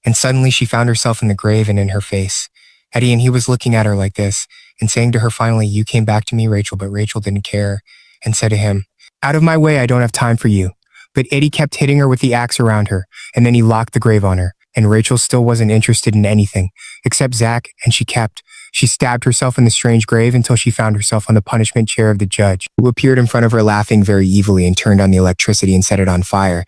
And suddenly she found herself in the grave and in her face. Eddie, and he was looking at her like this and saying to her finally, you came back to me, Rachel, but Rachel didn't care and said to him, out of my way, I don't have time for you. But Eddie kept hitting her with the axe around her and then he locked the grave on her. And Rachel still wasn't interested in anything except Zach, and she stabbed herself in the strange grave until she found herself on the punishment chair of the judge, who appeared in front of her laughing very evilly and turned on the electricity and set it on fire.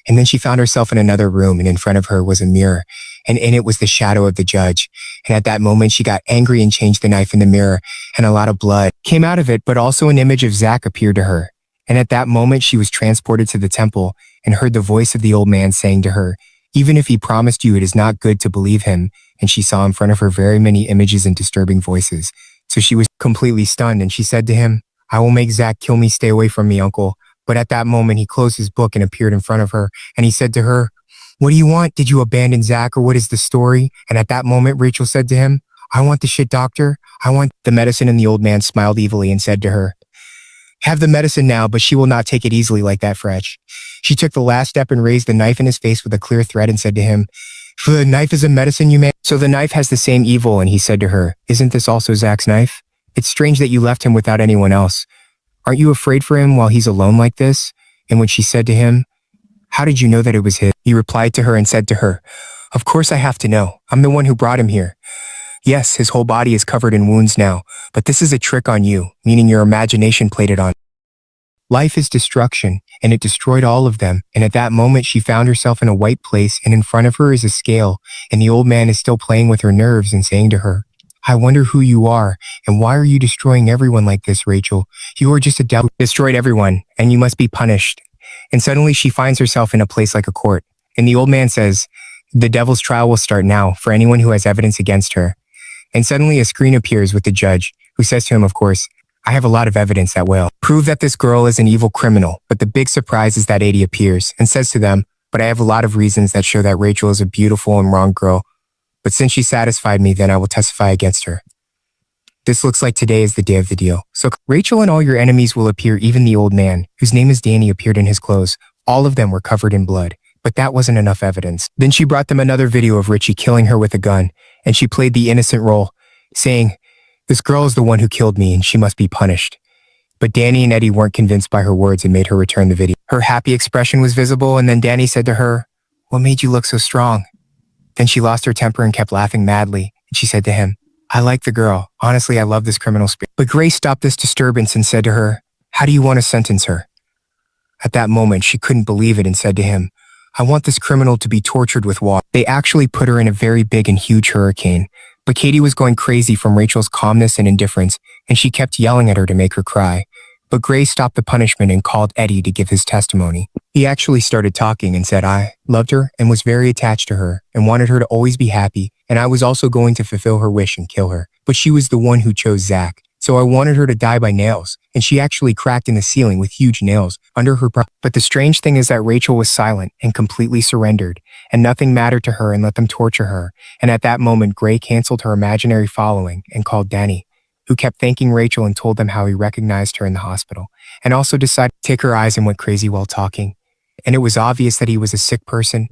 And then she found herself in another room, and in front of her was a mirror, and in it was the shadow of the judge. And at that moment, she got angry and changed the knife in the mirror, and a lot of blood came out of it, but also an image of Zach appeared to her. And at that moment, she was transported to the temple and heard the voice of the old man saying to her, even if he promised you, it is not good to believe him. And she saw in front of her very many images and disturbing voices. So she was completely stunned, and she said to him, I will make Zach kill me. Stay away from me, uncle. But at that moment, he closed his book and appeared in front of her. And he said to her, what do you want? Did you abandon Zach, or what is the story? And at that moment, Rachel said to him, I want the shit, doctor. I want the medicine. And the old man smiled evilly and said to her, have the medicine now, but she will not take it easily like that, Fretch. She took the last step and raised the knife in his face with a clear thread and said to him, for the knife is a medicine, you man. So the knife has the same evil. And he said to her, isn't this also Zach's knife? It's strange that you left him without anyone else. Aren't you afraid for him while he's alone like this? And when she said to him, how did you know that it was his? He replied to her and said to her, of course I have to know. I'm the one who brought him here. Yes, his whole body is covered in wounds now, but this is a trick on you, meaning your imagination played it on. Life is destruction, and it destroyed all of them. And at that moment, she found herself in a white place, and in front of her is a scale, and the old man is still playing with her nerves and saying to her, I wonder who you are, and why are you destroying everyone like this, Rachel? You are just a devil who destroyed everyone, and you must be punished. And suddenly she finds herself in a place like a court, and the old man says, the devil's trial will start now for anyone who has evidence against her. And suddenly a screen appears with the judge, who says to him, of course, I have a lot of evidence that will prove that this girl is an evil criminal. But the big surprise is that Eddie appears and says to them, but I have a lot of reasons that show that Rachel is a beautiful and wrong girl. But since she satisfied me, then I will testify against her. This looks like today is the day of the deal. So Rachel and all your enemies will appear, even the old man, whose name is Danny, appeared in his clothes. All of them were covered in blood. But that wasn't enough evidence. Then she brought them another video of Richie killing her with a gun, and she played the innocent role, saying, this girl is the one who killed me and she must be punished. But Danny and Eddie weren't convinced by her words and made her return the video. Her happy expression was visible, and then Danny said to her, what made you look so strong? Then she lost her temper and kept laughing madly, and she said to him, I like the girl. Honestly, I love this criminal spirit. But Grace stopped this disturbance and said to her, how do you want to sentence her? At that moment, she couldn't believe it and said to him, I want this criminal to be tortured with water. They actually put her in a very big and huge hurricane. But Katie was going crazy from Rachel's calmness and indifference, and she kept yelling at her to make her cry. But Grace stopped the punishment and called Eddie to give his testimony. He actually started talking and said I loved her and was very attached to her and wanted her to always be happy, and I was also going to fulfill her wish and kill her. But she was the one who chose Zach, so I wanted her to die by nails, and she actually cracked in the ceiling with huge nails under her breath. But the strange thing is that Rachel was silent and completely surrendered, and nothing mattered to her and let them torture her. And at that moment, Gray canceled her imaginary following and called Danny. who kept thanking Rachel and told them how he recognized her in the hospital, and also decided to take her eyes and went crazy while talking. And it was obvious that he was a sick person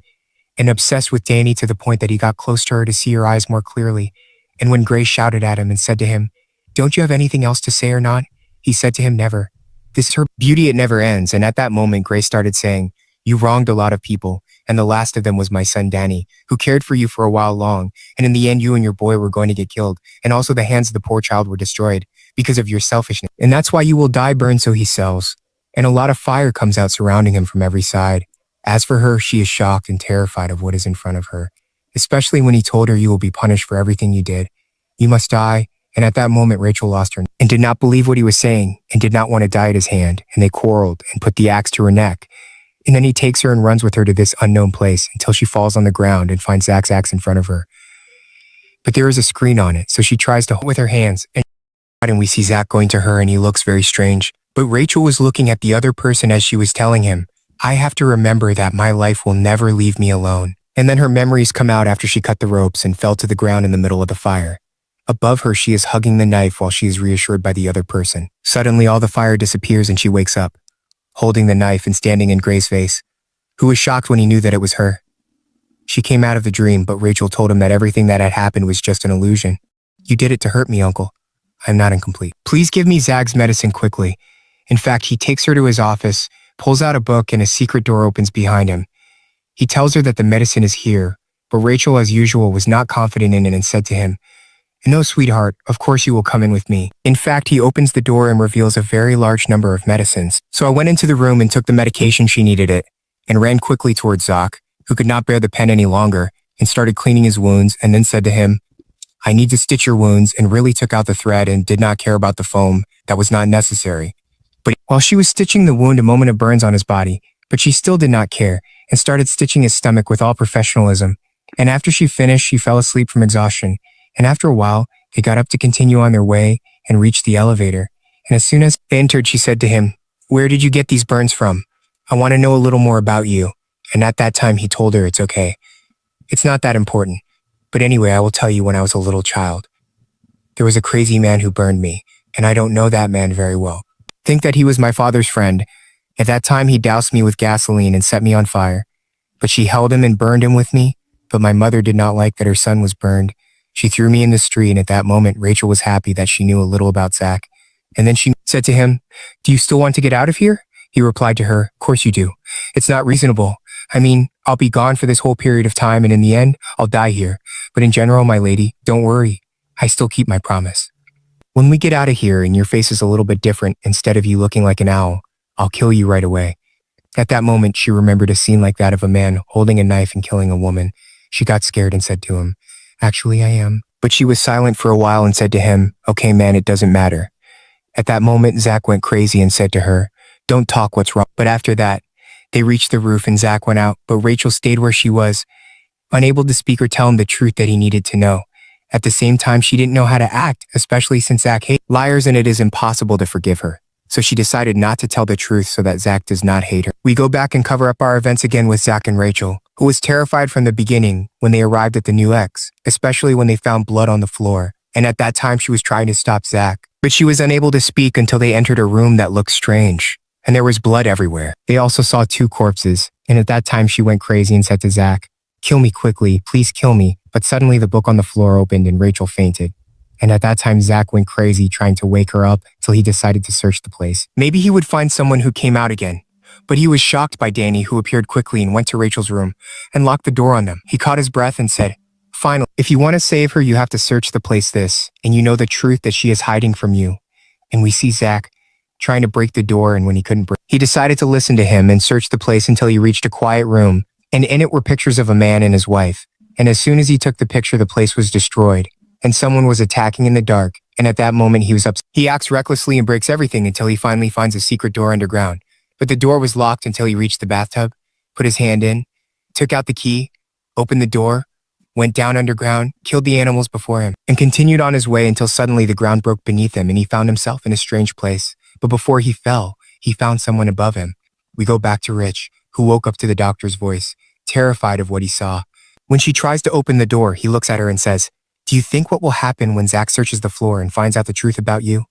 and obsessed with Danny to the point that he got close to her to see her eyes more clearly. And when Grace shouted at him and said to him, "Don't you have anything else to say or not?" he said to him, "Never. This is her beauty, it never ends." And at that moment, Grace started saying, "You wronged a lot of people, and the last of them was my son Danny, who cared for you for a while long, and in the end you and your boy were going to get killed, and also the hands of the poor child were destroyed because of your selfishness. And that's why you will die burned." So he sells, and a lot of fire comes out surrounding him from every side. As for her, she is shocked and terrified of what is in front of her, especially when he told her, "You will be punished for everything you did. You must die." And at that moment, Rachel lost her and did not believe what he was saying and did not want to die at his hand, and they quarreled and put the axe to her neck. And then he takes her and runs with her to this unknown place until she falls on the ground and finds Zach's axe in front of her. But there is a screen on it, so she tries to hold it with her hands, and we see Zach going to her and he looks very strange. But Rachel was looking at the other person as she was telling him, "I have to remember that my life will never leave me alone." And then her memories come out after she cut the ropes and fell to the ground in the middle of the fire. Above her, she is hugging the knife while she is reassured by the other person. Suddenly, all the fire disappears and she wakes up, holding the knife and standing in Gray's face, who was shocked when he knew that it was her. She came out of the dream, but Rachel told him that everything that had happened was just an illusion. "You did it to hurt me, Uncle. I'm not incomplete. Please give me Zach's medicine quickly." In fact, he takes her to his office, pulls out a book, and a secret door opens behind him. He tells her that the medicine is here, but Rachel, as usual, was not confident in it and said to him, "No, sweetheart, of course you will come in with me." In fact, he opens the door and reveals a very large number of medicines. So I went into the room and took the medication she needed it, and ran quickly towards Zach, who could not bear the pen any longer, and started cleaning his wounds, and then said to him, "I need to stitch your wounds," and really took out the thread and did not care about the foam. That was not necessary. But while she was stitching the wound, a moment of burns on his body, but she still did not care, and started stitching his stomach with all professionalism. And after she finished, she fell asleep from exhaustion. And after a while, they got up to continue on their way and reached the elevator. And as soon as they entered, she said to him, "Where did you get these burns from? I want to know a little more about you." And at that time, he told her, "It's okay. It's not that important. But anyway, I will tell you, when I was a little child, there was a crazy man who burned me, and I don't know that man very well. Think that he was my father's friend. At that time, he doused me with gasoline and set me on fire. But she held him and burned him with me. But my mother did not like that her son was burned. She threw me in the street, and at that moment, Rachel was happy that she knew a little about Zach. And then she said to him, "Do you still want to get out of here?" He replied to her, "Of course you do. It's not reasonable. I mean, I'll be gone for this whole period of time, and in the end, I'll die here. But in general, my lady, don't worry. I still keep my promise. When we get out of here and your face is a little bit different, instead of you looking like an owl, I'll kill you right away." At that moment, she remembered a scene like that of a man holding a knife and killing a woman. She got scared and said to him, "Actually, I am." But she was silent for a while and said to him, "Okay, man, it doesn't matter." At that moment, Zach went crazy and said to her, "Don't talk, what's wrong?" But after that, they reached the roof and Zach went out, but Rachel stayed where she was, unable to speak or tell him the truth that he needed to know. At the same time, she didn't know how to act, especially since Zach hates liars and it is impossible to forgive her. So she decided not to tell the truth so that Zach does not hate her. We go back and cover up our events again with Zach and Rachel, who was terrified from the beginning when they arrived at the new ex, especially when they found blood on the floor. And at that time, she was trying to stop Zach, but she was unable to speak until they entered a room that looked strange, and there was blood everywhere. They also saw 2 corpses, and at that time, she went crazy and said to Zach, "Kill me quickly, please kill me." But suddenly the book on the floor opened and Rachel fainted. And at that time, Zach went crazy trying to wake her up till he decided to search the place. Maybe he would find someone who came out again. But he was shocked by Danny, who appeared quickly and went to Rachel's room and locked the door on them. He caught his breath and said, "Finally, if you want to save her, you have to search the place and you know the truth that she is hiding from you." And we see Zach trying to break the door, and when he couldn't break, he decided to listen to him and search the place until he reached a quiet room, and in it were pictures of a man and his wife. And as soon as he took the picture, the place was destroyed, and someone was attacking in the dark, and at that moment he was upset. He acts recklessly and breaks everything until he finally finds a secret door underground. But the door was locked until he reached the bathtub, put his hand in, took out the key, opened the door, went down underground, killed the animals before him, and continued on his way until suddenly the ground broke beneath him and he found himself in a strange place. But before he fell, he found someone above him. We go back to Rich, who woke up to the doctor's voice, terrified of what he saw. When she tries to open the door, he looks at her and says, "Do Do you think what will happen when Zach searches the floor and finds out the truth about you?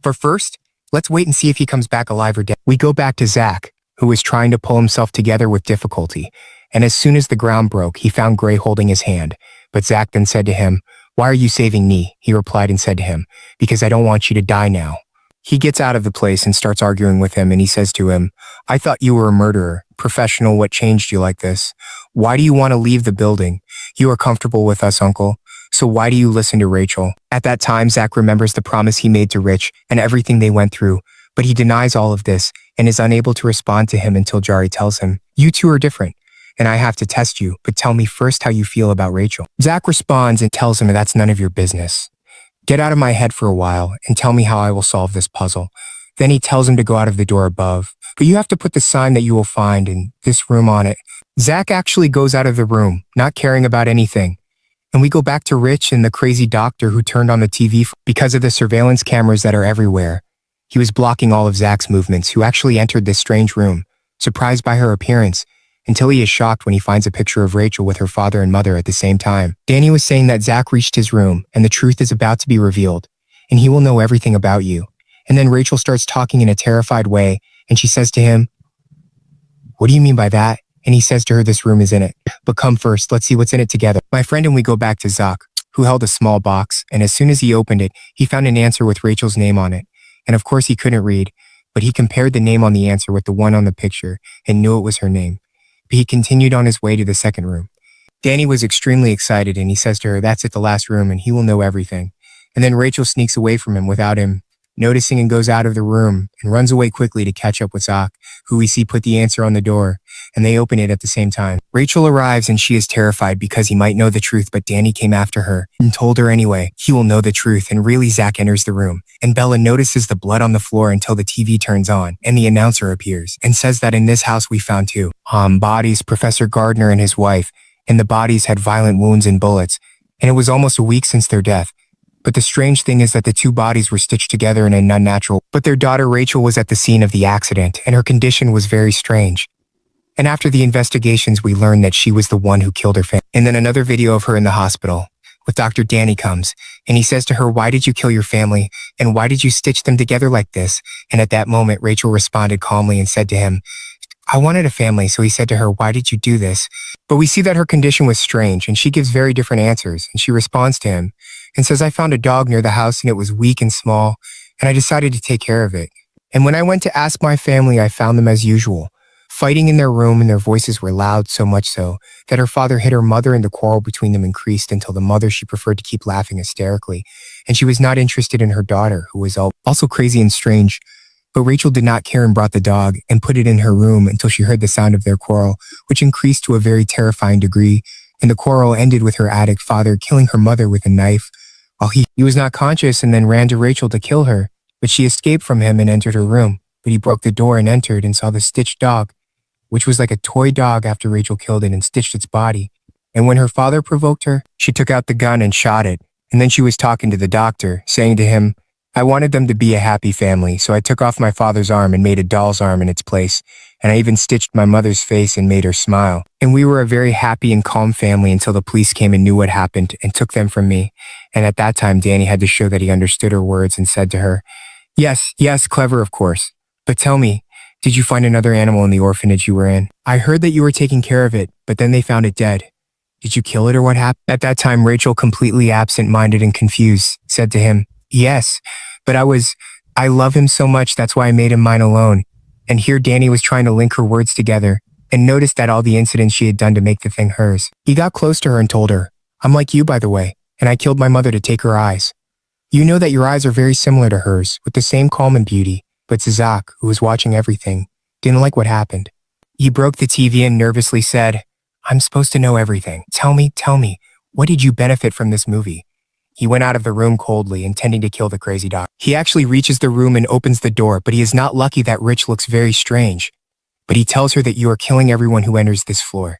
But first, let's wait and see if he comes back alive or dead. We go back to Zach, who was trying to pull himself together with difficulty, and as soon as the ground broke, he found Gray holding his hand. But Zach then said to him, "Why are you saving me?" He replied and said to him, "Because I don't want you to die now." He gets out of the place and starts arguing with him, and he says to him, "I thought you were a murderer. Professional, what changed you like this? Why do you want to leave the building? You are comfortable with us, uncle. So why do you listen to Rachel?" At that time, Zach remembers the promise he made to Rich and everything they went through, but he denies all of this and is unable to respond to him until Jari tells him, "You two are different, and I have to test you, but tell me first how you feel about Rachel." Zach responds and tells him that's none of your business. "Get out of my head for a while and tell me how I will solve this puzzle." Then he tells him to go out of the door above, but you have to put the sign that you will find in this room on it. Zach actually goes out of the room, not caring about anything. And we go back to Rich and the crazy doctor who turned on the TV because of the surveillance cameras that are everywhere. He was blocking all of Zach's movements, who actually entered this strange room, surprised by her appearance, until he is shocked when he finds a picture of Rachel with her father and mother at the same time. Danny was saying that Zach reached his room and the truth is about to be revealed, and he will know everything about you. And then Rachel starts talking in a terrified way, and she says to him, "What do you mean by that?" And he says to her, "This room is in it. But come first, let's see what's in it together." My friend and we go back to Zach, who held a small box, and as soon as he opened it, he found an answer with Rachel's name on it. And of course he couldn't read, but he compared the name on the answer with the one on the picture and knew it was her name. But he continued on his way to the second room. Danny was extremely excited, and he says to her, "That's it, the last room, and he will know everything." And then Rachel sneaks away from him without him noticing and goes out of the room and runs away quickly to catch up with Zach, who we see put the answer on the door, and they open it at the same time. Rachel arrives and she is terrified because he might know the truth, but Danny came after her and told her anyway, he will know the truth, and really Zach enters the room. And Bella notices the blood on the floor until the TV turns on, and the announcer appears and says that in this house we found two bodies, Professor Gardner and his wife, and the bodies had violent wounds and bullets, and it was almost a week since their death. But the strange thing is that the two bodies were stitched together in an unnatural, but their daughter Rachel was at the scene of the accident, and her condition was very strange. And after the investigations, we learned that she was the one who killed her family. And then another video of her in the hospital with Dr. Danny comes, and he says to her, "Why did you kill your family? And why did you stitch them together like this?" And at that moment, Rachel responded calmly and said to him, "I wanted a family." So he said to her, "Why did you do this?" But we see that her condition was strange, and she gives very different answers, and she responds to him and says, "I found a dog near the house and it was weak and small, and I decided to take care of it. And when I went to ask my family, I found them as usual, fighting in their room, and their voices were loud, so much so that her father hit her mother and the quarrel between them increased until the mother, she preferred to keep laughing hysterically, and she was not interested in her daughter, who was also crazy and strange. But Rachel did not care and brought the dog and put it in her room until she heard the sound of their quarrel, which increased to a very terrifying degree, and the quarrel ended with her addict father killing her mother with a knife, while he was not conscious, and then ran to Rachel to kill her. But she escaped from him and entered her room. But he broke the door and entered and saw the stitched dog, which was like a toy dog after Rachel killed it and stitched its body. And when her father provoked her, she took out the gun and shot it. And then she was talking to the doctor, saying to him, "I wanted them to be a happy family, so I took off my father's arm and made a doll's arm in its place. And I even stitched my mother's face and made her smile. And we were a very happy and calm family until the police came and knew what happened and took them from me." And at that time, Danny had to show that he understood her words and said to her, Yes, clever of course. But tell me, did you find another animal in the orphanage you were in? I heard that you were taking care of it, but then they found it dead. Did you kill it or what happened?" At that time, Rachel, completely absent-minded and confused, said to him, "Yes, but I love him so much, that's why I made him mine alone." And here Danny was trying to link her words together and noticed that all the incidents she had done to make the thing hers. He got close to her and told her, "I'm like you, by the way, and I killed my mother to take her eyes. You know that your eyes are very similar to hers, with the same calm and beauty." But Zach, who was watching everything, didn't like what happened. He broke the TV and nervously said, "I'm supposed to know everything. Tell me, what did you benefit from this movie?" He went out of the room coldly, intending to kill the crazy dog. He actually reaches the room and opens the door, but he is not lucky that Rich looks very strange. But he tells her that you are killing everyone who enters this floor.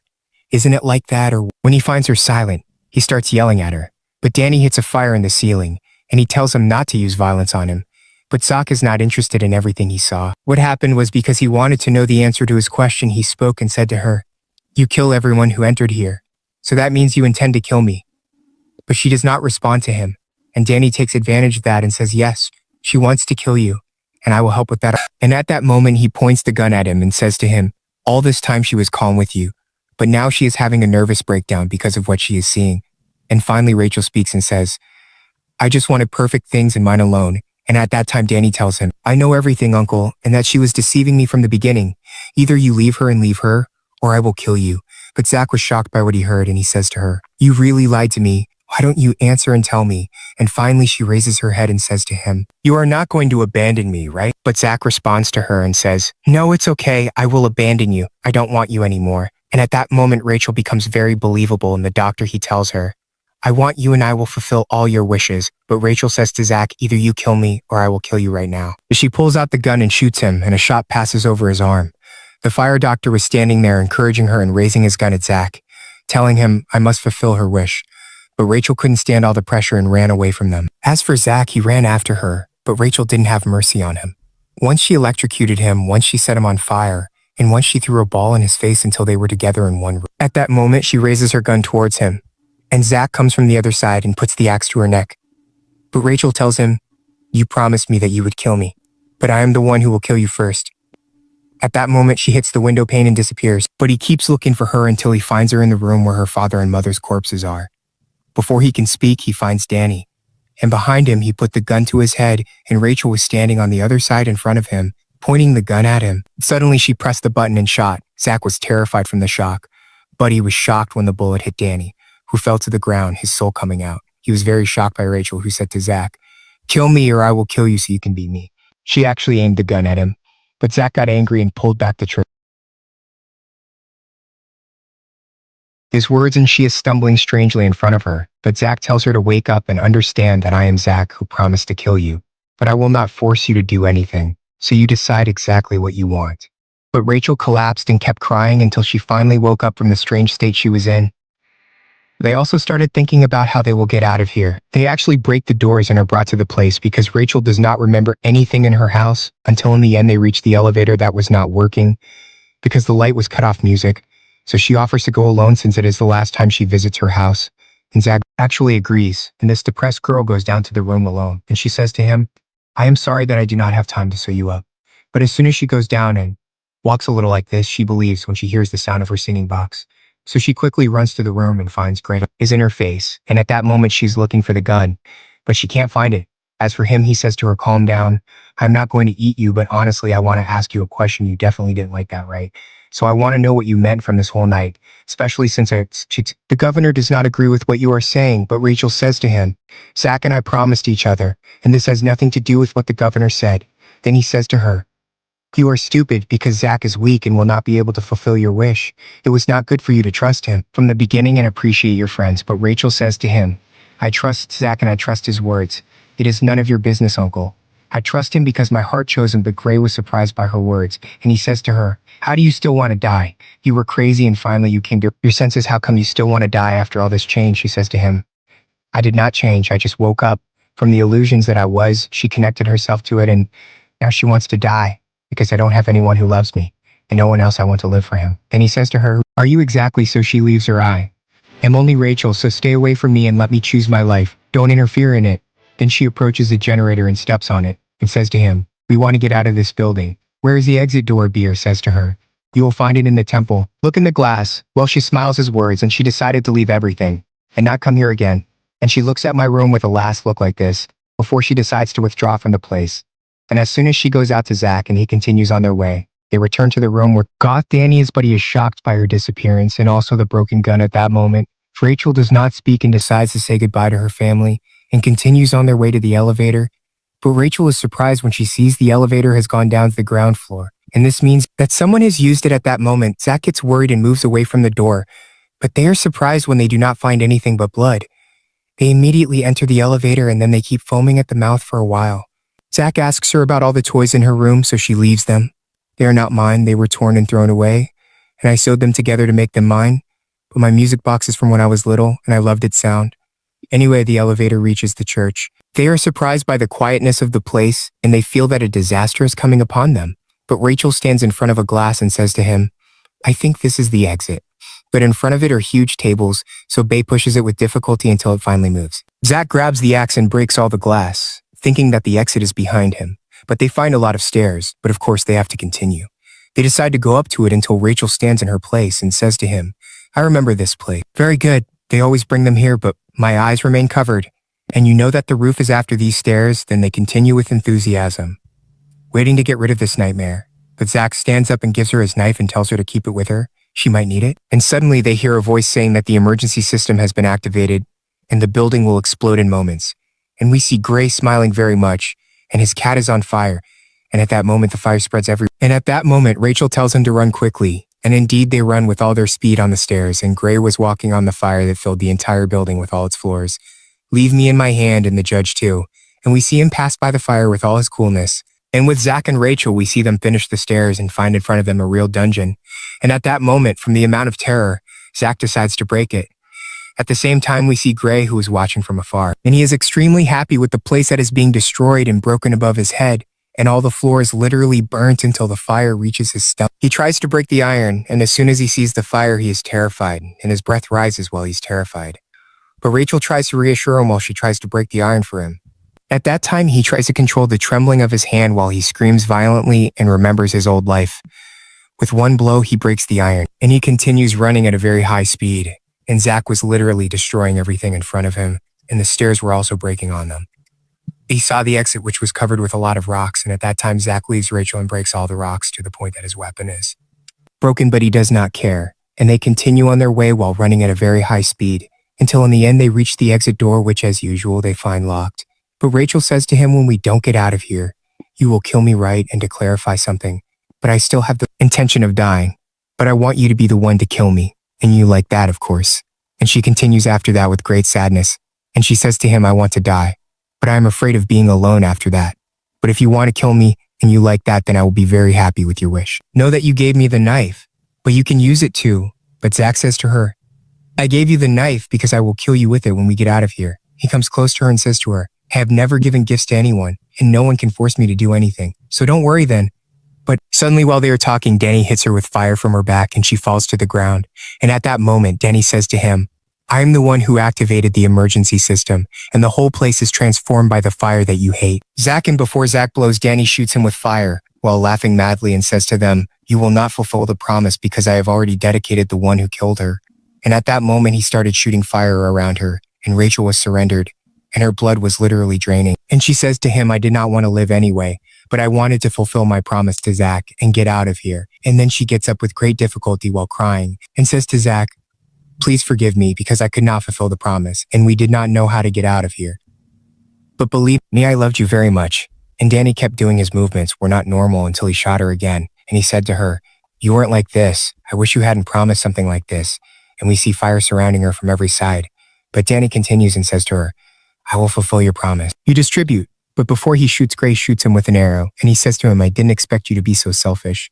Isn't it like that? Or when he finds her silent, he starts yelling at her. But Danny hits a fire in the ceiling, and he tells him not to use violence on him. But Zach is not interested in everything he saw. What happened was because he wanted to know the answer to his question, he spoke and said to her, "You kill everyone who entered here. So that means you intend to kill me." but she does not respond to him. And Danny takes advantage of that and says, yes, she wants to kill you, and I will help with that. And at that moment, he points the gun at him and says to him, all this time she was calm with you, but now she is having a nervous breakdown because of what she is seeing. And finally, Rachel speaks and says, I just wanted perfect things and mine alone. And at that time, Danny tells him, I know everything, uncle, and that she was deceiving me from the beginning. Either you leave her and leave her, or I will kill you. But Zach was shocked by what he heard, and he says to her, you really lied to me. Why don't you answer and tell me? And finally, she raises her head and says to him, you are not going to abandon me, right? But Zach responds to her and says, no, it's okay. I will abandon you. I don't want you anymore. And at that moment, Rachel becomes very believable, and the doctor, he tells her, I want you and I will fulfill all your wishes. But Rachel says to Zach, either you kill me or I will kill you right now. She pulls out the gun and shoots him, and a shot passes over his arm. The fire doctor was standing there encouraging her and raising his gun at Zach, telling him, I must fulfill her wish. But Rachel couldn't stand all the pressure and ran away from them. As for Zach, he ran after her, but Rachel didn't have mercy on him. Once she electrocuted him, once she set him on fire, and once she threw a ball in his face until they were together in one room. At that moment, she raises her gun towards him, and Zach comes from the other side and puts the axe to her neck. But Rachel tells him, you promised me that you would kill me, but I am the one who will kill you first. At that moment, she hits the window pane and disappears, but he keeps looking for her until he finds her in the room where her father and mother's corpses are. Before he can speak, he finds Danny, and behind him, he put the gun to his head, and Rachel was standing on the other side in front of him, pointing the gun at him. Suddenly, she pressed the button and shot. Zach was terrified from the shock, but he was shocked when the bullet hit Danny, who fell to the ground, his soul coming out. He was very shocked by Rachel, who said to Zach, kill me or I will kill you so you can beat me. She actually aimed the gun at him, but Zach got angry and pulled back the trigger. His words, and she is stumbling strangely in front of her, but Zach tells her to wake up and understand that I am Zach who promised to kill you, but I will not force you to do anything, so you decide exactly what you want. But Rachel collapsed and kept crying until she finally woke up from the strange state she was in. They also started thinking about how they will get out of here. They actually break the doors and are brought to the place because Rachel does not remember anything in her house until in the end they reach the elevator that was not working because the light was cut off music. So she offers to go alone since it is the last time she visits her house. And Zach actually agrees, and this depressed girl goes down to the room alone, and she says to him, I am sorry that I do not have time to sew you up. But as soon as she goes down and walks a little like this, she believes when she hears the sound of her singing box. So she quickly runs to the room and finds Grant is in her face, and at that moment she's looking for the gun, but she can't find it. As for him, he says to her, calm down. I'm not going to eat you, but honestly, I want to ask you a question. You definitely didn't like that, right? So I want to know what you meant from this whole night, especially since the governor does not agree with what you are saying. But Rachel says to him, Zach and I promised each other, and this has nothing to do with what the governor said. Then he says to her, you are stupid because Zach is weak and will not be able to fulfill your wish. It was not good for you to trust him from the beginning and appreciate your friends. But Rachel says to him, I trust Zach and I trust his words. It is none of your business, uncle. I trust him because my heart chose him. But Gray was surprised by her words, and he says to her, how do you still want to die? You were crazy and finally you came to your senses. How come you still want to die after all this change? She says to him, I did not change. I just woke up from the illusions that I was. She connected herself to it, and now she wants to die because I don't have anyone who loves me and no one else I want to live for him. And he says to her, are you exactly? So she leaves her. I am only Rachel, so stay away from me and let me choose my life. Don't interfere in it. Then she approaches the generator and steps on it and says to him, we want to get out of this building. Where is the exit door? Beer says to her, you will find it in the temple. Look in the glass. Well, she smiles his words and she decided to leave everything and not come here again. And she looks at my room with a last look like this before she decides to withdraw from the place. And as soon as she goes out to Zach and he continues on their way, they return to the room where Danny is, but he is shocked by her disappearance and also the broken gun at that moment. Rachel does not speak and decides to say goodbye to her family and continues on their way to the elevator. But Rachel is surprised when she sees the elevator has gone down to the ground floor. And this means that someone has used it at that moment. Zach gets worried and moves away from the door, but they are surprised when they do not find anything but blood. They immediately enter the elevator and then they keep foaming at the mouth for a while. Zach asks her about all the toys in her room, so she leaves them. They are not mine. They were torn and thrown away, and I sewed them together to make them mine. But my music box is from when I was little, and I loved its sound. Anyway, the elevator reaches the church. They are surprised by the quietness of the place, and they feel that a disaster is coming upon them. But Rachel stands in front of a glass and says to him, I think this is the exit. but in front of it are huge tables, so Bay pushes it with difficulty until it finally moves. Zach grabs the axe and breaks all the glass, thinking that the exit is behind him, but they find a lot of stairs, but of course they have to continue. They decide to go up to it until Rachel stands in her place and says to him, "I remember this place. Very good. They always bring them here, but my eyes remain covered. And you know that the roof is after these stairs." Then they continue with enthusiasm, waiting to get rid of this nightmare. But Zach stands up and gives her his knife and tells her to keep it with her. She might need it. And suddenly they hear a voice saying that the emergency system has been activated and the building will explode in moments. And we see Gray smiling very much, and his cat is on fire. And at that moment, the fire spreads everywhere. And at that moment, Rachel tells him to run quickly. And indeed, they run with all their speed on the stairs, and Gray was walking on the fire that filled the entire building with all its floors. "Leave me in my hand and the judge too." And we see him pass by the fire with all his coolness. And with Zach and Rachel, we see them finish the stairs and find in front of them a real dungeon. And at that moment, from the amount of terror, Zach decides to break it. At the same time, we see Gray, who is watching from afar. And he is extremely happy with the place that is being destroyed and broken above his head. And all the floors literally burnt until the fire reaches his stomach. He tries to break the iron, and as soon as he sees the fire, he is terrified, and his breath rises while he's terrified. But Rachel tries to reassure him while she tries to break the iron for him. At that time, he tries to control the trembling of his hand while he screams violently and remembers his old life. With one blow, he breaks the iron, and he continues running at a very high speed. And Zach was literally destroying everything in front of him, and the stairs were also breaking on them. He saw the exit, which was covered with a lot of rocks, and at that time, Zach leaves Rachel and breaks all the rocks to the point that his weapon is broken, but he does not care. And they continue on their way while running at a very high speed, until in the end they reach the exit door, which as usual, they find locked. But Rachel says to him, "When we don't get out of here, you will kill me, right? And to clarify something, but I still have the intention of dying, but I want you to be the one to kill me. And you like that, of course." And she continues after that with great sadness. And she says to him, "I want to die, but I am afraid of being alone after that. But if you want to kill me and you like that, then I will be very happy with your wish. Know that you gave me the knife, but you can use it too." But Zach says to her, "I gave you the knife because I will kill you with it when we get out of here." He comes close to her and says to her, "I have never given gifts to anyone, and no one can force me to do anything. So don't worry then." But suddenly while they are talking, Danny hits her with fire from her back and she falls to the ground. And at that moment, Danny says to him, "I am the one who activated the emergency system, and the whole place is transformed by the fire that you hate." Zach, and before Zach blows, Danny shoots him with fire while laughing madly and says to them, "You will not fulfill the promise because I have already dedicated the one who killed her." And at that moment, he started shooting fire around her, and Rachel was surrendered, and her blood was literally draining. And she says to him, "I did not want to live anyway, but I wanted to fulfill my promise to Zach and get out of here." And then she gets up with great difficulty while crying and says to Zach, "Please forgive me because I could not fulfill the promise, and we did not know how to get out of here. But believe me, I loved you very much." And Danny kept doing his movements were not normal until he shot her again, and he said to her, "You weren't like this. I wish you hadn't promised something like this." And we see fire surrounding her from every side. But Danny continues and says to her, "I will fulfill your promise. You distribute." But before he shoots, Gray shoots him with an arrow, and he says to him, "I didn't expect you to be so selfish."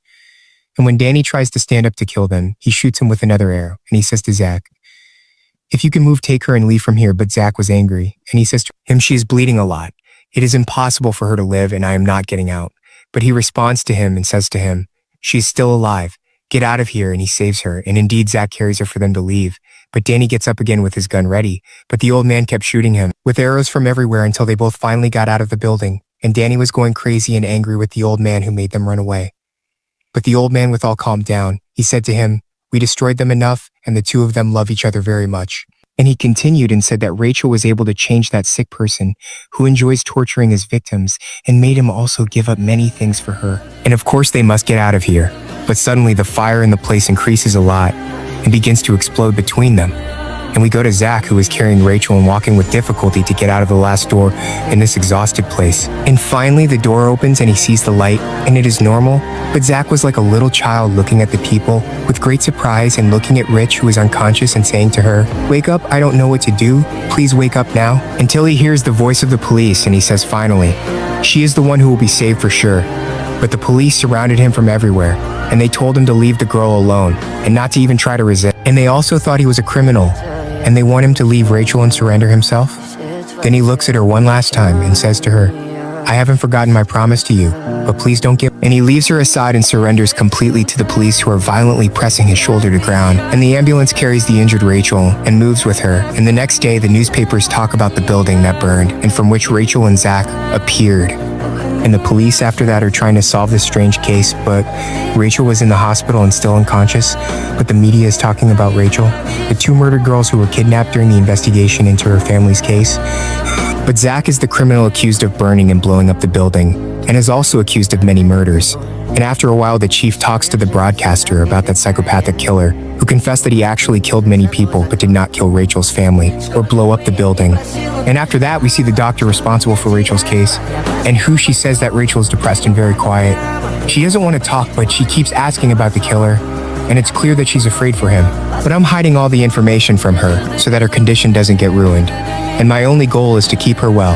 And when Danny tries to stand up to kill them, he shoots him with another arrow, and he says to Zach, "If you can move, take her and leave from here." But Zach was angry, and he says to him, "She is bleeding a lot. It is impossible for her to live, and I am not getting out." But he responds to him and says to him, "She is still alive. Get out of here," and he saves her. And indeed, Zach carries her for them to leave. But Danny gets up again with his gun ready, but the old man kept shooting him with arrows from everywhere until they both finally got out of the building, and Danny was going crazy and angry with the old man who made them run away. But the old man withal calmed down. He said to him, "We destroyed them enough, and the two of them love each other very much." And he continued and said that Rachel was able to change that sick person who enjoys torturing his victims and made him also give up many things for her. And of course they must get out of here. But suddenly the fire in the place increases a lot and begins to explode between them. And we go to Zach, who is carrying Rachel and walking with difficulty to get out of the last door in this exhausted place. And finally the door opens and he sees the light, and it is normal. But Zach was like a little child looking at the people with great surprise and looking at Rich, who is unconscious, and saying to her, "Wake up, I don't know what to do. Please wake up now." Until he hears the voice of the police and he says finally, "She is the one who will be saved for sure." But the police surrounded him from everywhere, and they told him to leave the girl alone and not to even try to resist. And they also thought he was a criminal, and they want him to leave Rachel and surrender himself. Then he looks at her one last time and says to her, I haven't forgotten my promise to you, but please don't give. And he leaves her aside and surrenders completely to the police, who are violently pressing his shoulder to ground. And the ambulance carries the injured Rachel and moves with her. And the next day, the newspapers talk about the building that burned and from which Rachel and Zach appeared. And the police after that are trying to solve this strange case, but Rachel was in the hospital and still unconscious. But the media is talking about Rachel, the two murdered girls who were kidnapped during the investigation into her family's case. But Zach is the criminal accused of burning and blowing up the building, and is also accused of many murders. And after a while, the chief talks to the broadcaster about that psychopathic killer, who confessed that he actually killed many people but did not kill Rachel's family or blow up the building. And after that, we see the doctor responsible for Rachel's case, and who she says that Rachel is depressed and very quiet. She doesn't want to talk, but she keeps asking about the killer, and it's clear that she's afraid for him. But I'm hiding all the information from her so that her condition doesn't get ruined, and my only goal is to keep her well.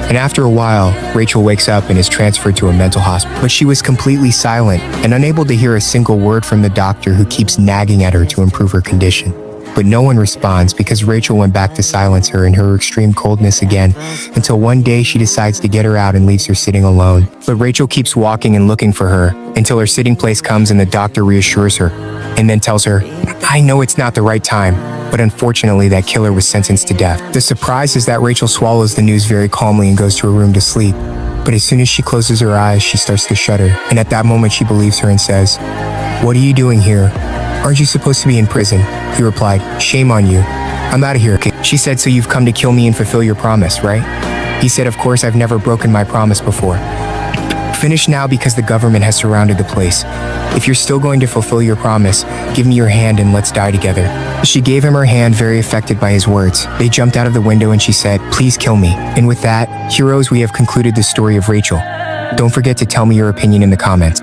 And after a while, Rachel wakes up and is transferred to a mental hospital. But she was completely silent and unable to hear a single word from the doctor, who keeps nagging at her to improve her condition. But no one responds, because Rachel went back to silence her in her extreme coldness again, until one day she decides to get her out and leaves her sitting alone. But Rachel keeps walking and looking for her until her sitting place comes, and the doctor reassures her and then tells her, "I know it's not the right time, but unfortunately that killer was sentenced to death." The surprise is that Rachel swallows the news very calmly and goes to her room to sleep. But as soon as she closes her eyes, she starts to shudder. And at that moment, she believes her and says, "What are you doing here? Aren't you supposed to be in prison?" He replied, "Shame on you. I'm out of here." She said, "So you've come to kill me and fulfill your promise, right?" He said, "Of course, I've never broken my promise before. Finish now, because the government has surrounded the place. If you're still going to fulfill your promise, give me your hand and let's die together." She gave him her hand, very affected by his words. They jumped out of the window and she said, "Please kill me." And with that, heroes, we have concluded the story of Rachel. Don't forget to tell me your opinion in the comments.